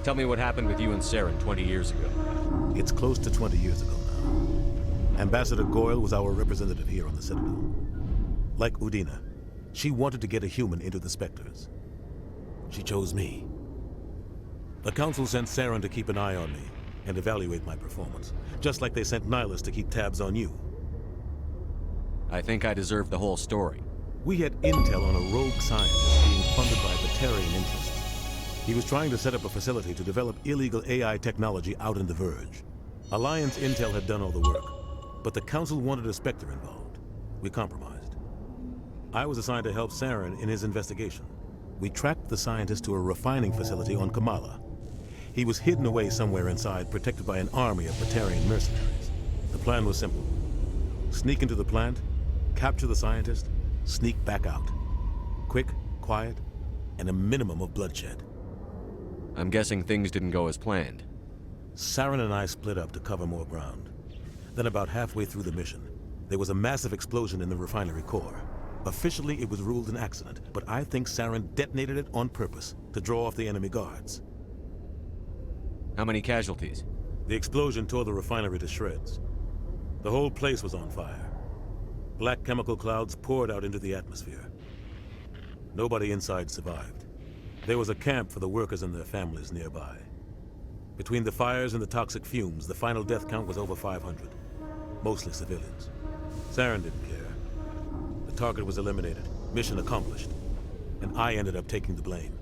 Tell me what happened with you and Saren 20 years ago. It's close to 20 years ago now. Ambassador Goyle was our representative here on the Citadel. Like Udina, she wanted to get a human into the Spectres. She chose me. The Council sent Saren to keep an eye on me and evaluate my performance, just like they sent Nihilus to keep tabs on you. I think I deserve the whole story. We had intel on a rogue scientist being funded by Batarian interests. He was trying to set up a facility to develop illegal AI technology out in the Verge. Alliance intel had done all the work, but the Council wanted a Spectre involved. We compromised. I was assigned to help Saren in his investigation. We tracked the scientist to a refining facility on Kamala. He was hidden away somewhere inside, protected by an army of Batarian mercenaries. The plan was simple. Sneak into the plant, capture the scientist, sneak back out. Quick, quiet, and a minimum of bloodshed. I'm guessing things didn't go as planned. Saren and I split up to cover more ground. Then about halfway through the mission, there was a massive explosion in the refinery core. Officially, it was ruled an accident, but I think Saren detonated it on purpose to draw off the enemy guards. How many casualties? The explosion tore the refinery to shreds. The whole place was on fire. Black chemical clouds poured out into the atmosphere. Nobody inside survived. There was a camp for the workers and their families nearby. Between the fires and the toxic fumes, the final death count was over 500. Mostly civilians. Saren didn't care. The target was eliminated, mission accomplished, and I ended up taking the blame.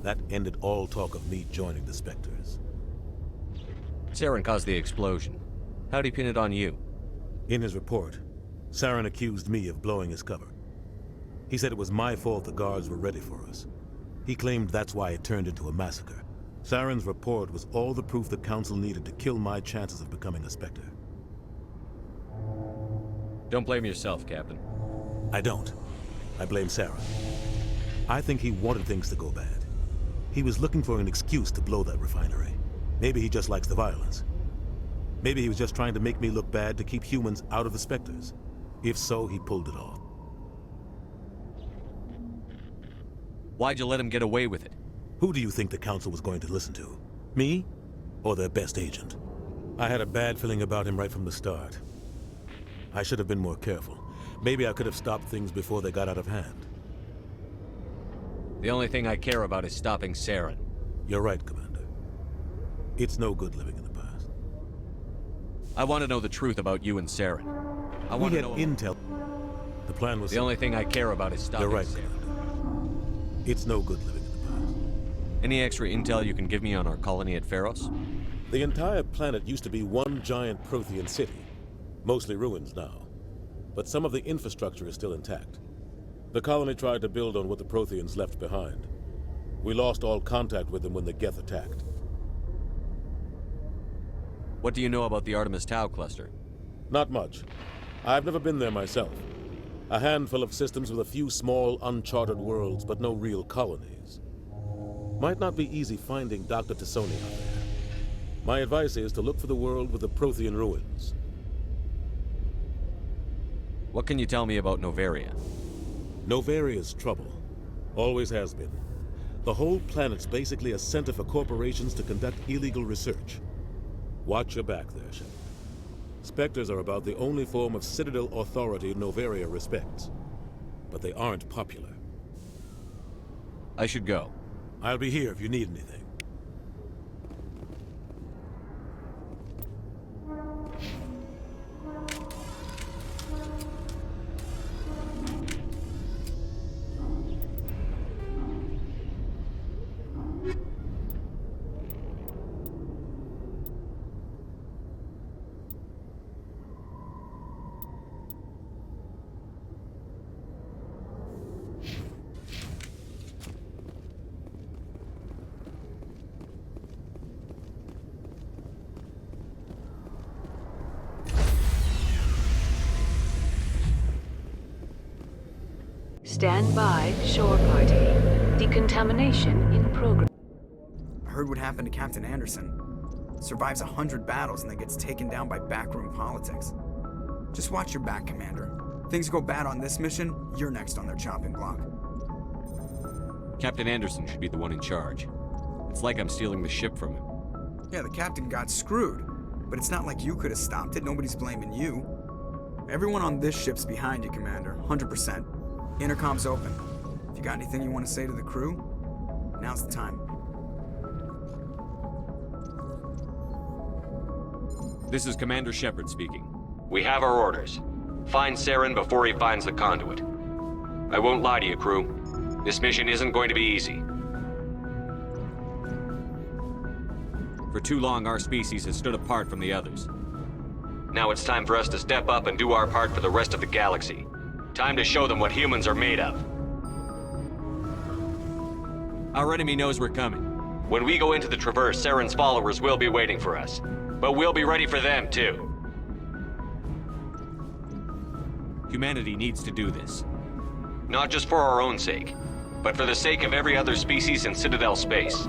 That ended all talk of me joining the Spectres. Saren caused the explosion. How'd he pin it on you? In his report, Saren accused me of blowing his cover. He said it was my fault the guards were ready for us. He claimed that's why it turned into a massacre. Saren's report was all the proof the Council needed to kill my chances of becoming a Spectre. Don't blame yourself, Captain. I don't. I blame Saren. I think he wanted things to go bad. He was looking for an excuse to blow that refinery. Maybe he just likes the violence. Maybe he was just trying to make me look bad to keep humans out of the Spectres. If so, he pulled it off. Why'd you let him get away with it? Who do you think the Council was going to listen to? Me? Or their best agent? I had a bad feeling about him right from the start. I should have been more careful. Maybe I could have stopped things before they got out of hand. The only thing I care about is stopping Saren. You're right, Commander. It's no good living in the past. I want to know the truth about you and Saren. I want to know intel. The plan was... The only thing I care about is stopping You're right, Saren. Commander. It's no good living in the past. Any extra intel you can give me on our colony at Pharos? The entire planet used to be one giant Prothean city. Mostly ruins now. But some of the infrastructure is still intact. The colony tried to build on what the Protheans left behind. We lost all contact with them when the Geth attacked. What do you know about the Artemis Tau cluster? Not much. I've never been there myself. A handful of systems with a few small, uncharted worlds, but no real colonies. Might not be easy finding Dr. Tassoni out there. My advice is to look for the world with the Prothean ruins. What can you tell me about Novaria? Novaria's trouble. Always has been. The whole planet's basically a center for corporations to conduct illegal research. Watch your back there, Shepard. Spectres are about the only form of Citadel authority Novaria respects. But they aren't popular. I should go. I'll be here if you need anything. Stand by, shore party. Decontamination in progress. I heard what happened to Captain Anderson. Survives 100 battles and then gets taken down by backroom politics. Just watch your back, Commander. Things go bad on this mission, you're next on their chopping block. Captain Anderson should be the one in charge. It's like I'm stealing the ship from him. Yeah, the captain got screwed. But it's not like you could have stopped it. Nobody's blaming you. Everyone on this ship's behind you, Commander. 100%. Intercom's open. If you got anything you want to say to the crew, now's the time. This is Commander Shepard speaking. We have our orders. Find Saren before he finds the conduit. I won't lie to you, crew. This mission isn't going to be easy. For too long, our species has stood apart from the others. Now it's time for us to step up and do our part for the rest of the galaxy. Time to show them what humans are made of. Our enemy knows we're coming. When we go into the Traverse, Saren's followers will be waiting for us. But we'll be ready for them, too. Humanity needs to do this. Not just for our own sake, but for the sake of every other species in Citadel space.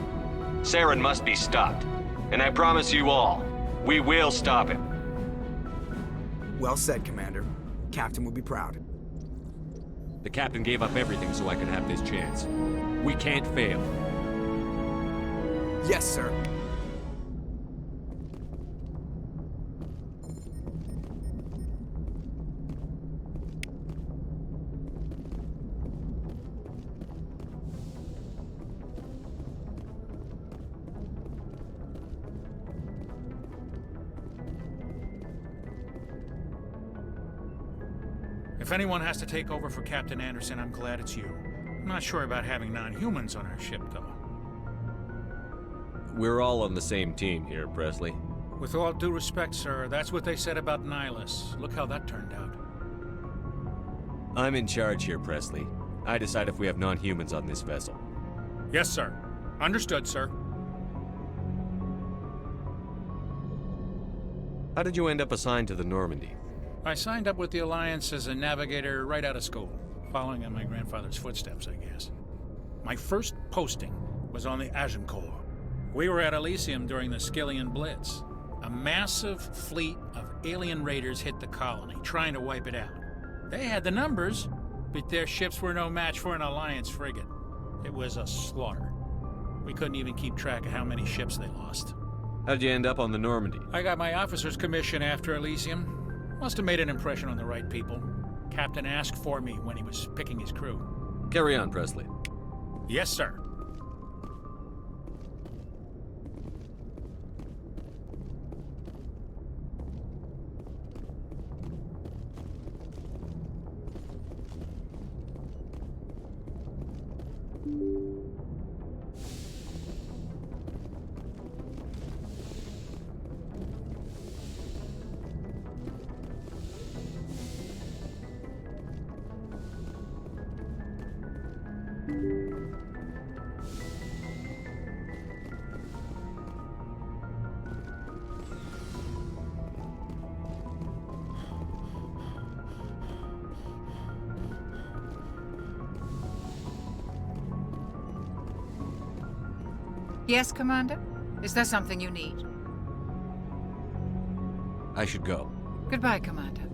Saren must be stopped. And I promise you all, we will stop him. Well said, Commander. Captain will be proud. The captain gave up everything so I could have this chance. We can't fail. Yes, sir. If anyone has to take over for Captain Anderson, I'm glad it's you. I'm not sure about having non-humans on our ship, though. We're all on the same team here, Presley. With all due respect, sir, that's what they said about Nihilus. Look how that turned out. I'm in charge here, Presley. I decide if we have non-humans on this vessel. Yes, sir. Understood, sir. How did you end up assigned to the Normandy? I signed up with the Alliance as a navigator right out of school, following in my grandfather's footsteps, I guess. My first posting was on the Agincourt. We were at Elysium during the Skillian Blitz. A massive fleet of alien raiders hit the colony, trying to wipe it out. They had the numbers, but their ships were no match for an Alliance frigate. It was a slaughter. We couldn't even keep track of how many ships they lost. How'd you end up on the Normandy? I got my officer's commission after Elysium. Must have made an impression on the right people. Captain asked for me when he was picking his crew. Carry on, Presley. Yes, sir. Yes, Commander? Is there something you need? I should go. Goodbye, Commander.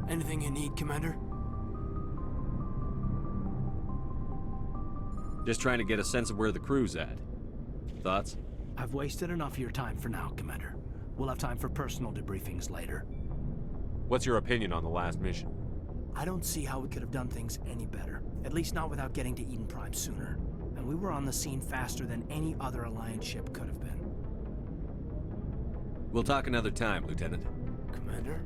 Anything you need, Commander? Just trying to get a sense of where the crew's at. Thoughts? I've wasted enough of your time for now, Commander. We'll have time for personal debriefings later. What's your opinion on the last mission? I don't see how we could have done things any better. At least not without getting to Eden Prime sooner. And we were on the scene faster than any other Alliance ship could have been. We'll talk another time, Lieutenant. Commander?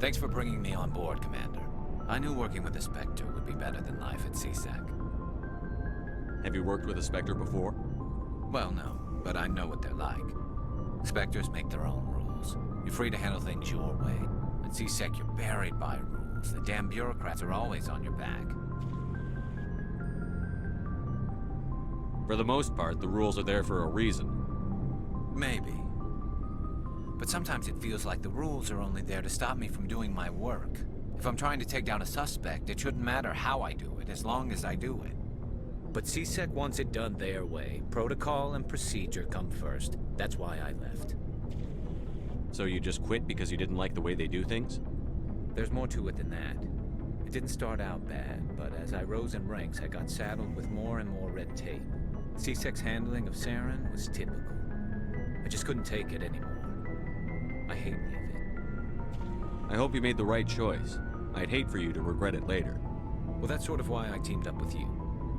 Thanks for bringing me on board, Commander. I knew working with the Spectre would be better than life at CSEC. Have you worked with a Spectre before? Well, no, but I know what they're like. Spectres make their own rules. You're free to handle things your way. At CSEC, you're buried by rules. The damn bureaucrats are always on your back. For the most part, the rules are there for a reason. Maybe. But sometimes it feels like the rules are only there to stop me from doing my work. If I'm trying to take down a suspect, it shouldn't matter how I do it, as long as I do it. But CSEC wants it done their way. Protocol and procedure come first. That's why I left. So you just quit because you didn't like the way they do things? There's more to it than that. It didn't start out bad, but as I rose in ranks, I got saddled with more and more red tape. CSEC's handling of Saren was typical. I just couldn't take it anymore. I hate leaving. I hope you made the right choice. I'd hate for you to regret it later. Well, that's sort of why I teamed up with you.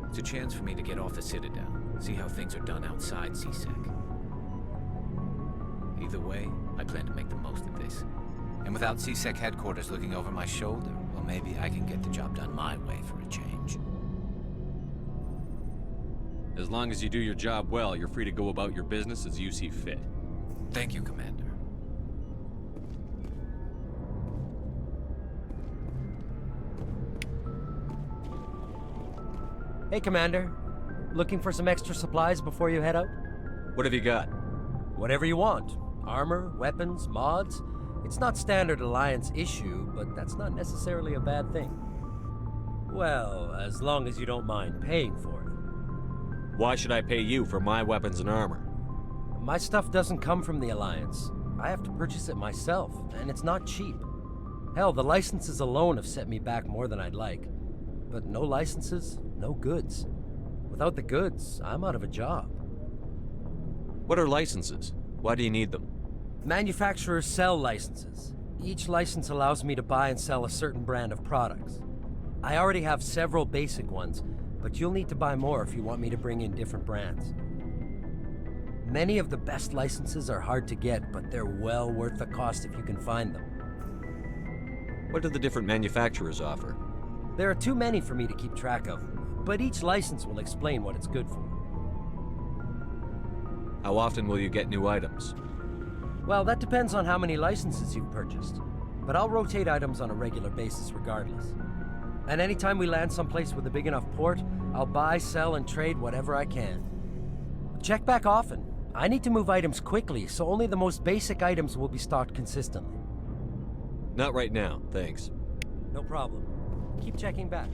It's a chance for me to get off the Citadel, see how things are done outside CSEC. Either way, I plan to make the most of this. And without CSEC headquarters looking over my shoulder, Well, maybe I can get the job done my way for a change. As long as you do your job well, you're free to go about your business as you see fit. Thank you, Commander. Hey, Commander. Looking for some extra supplies before you head out? What have you got? Whatever you want. Armor, weapons, mods. It's not standard Alliance issue, but that's not necessarily a bad thing. Well, as long as you don't mind paying for it. Why should I pay you for my weapons and armor? My stuff doesn't come from the Alliance. I have to purchase it myself, and it's not cheap. Hell, the licenses alone have set me back more than I'd like. But no licenses, no goods. Without the goods, I'm out of a job. What are licenses? Why do you need them? Manufacturers sell licenses. Each license allows me to buy and sell a certain brand of products. I already have several basic ones, but you'll need to buy more if you want me to bring in different brands. Many of the best licenses are hard to get, but they're well worth the cost if you can find them. What do the different manufacturers offer? There are too many for me to keep track of, but each license will explain what it's good for. How often will you get new items? Well, that depends on how many licenses you've purchased, but I'll rotate items on a regular basis regardless. And anytime we land someplace with a big enough port, I'll buy, sell, and trade whatever I can. Check back often. I need to move items quickly, so only the most basic items will be stocked consistently. Not right now, thanks. No problem. Keep checking back.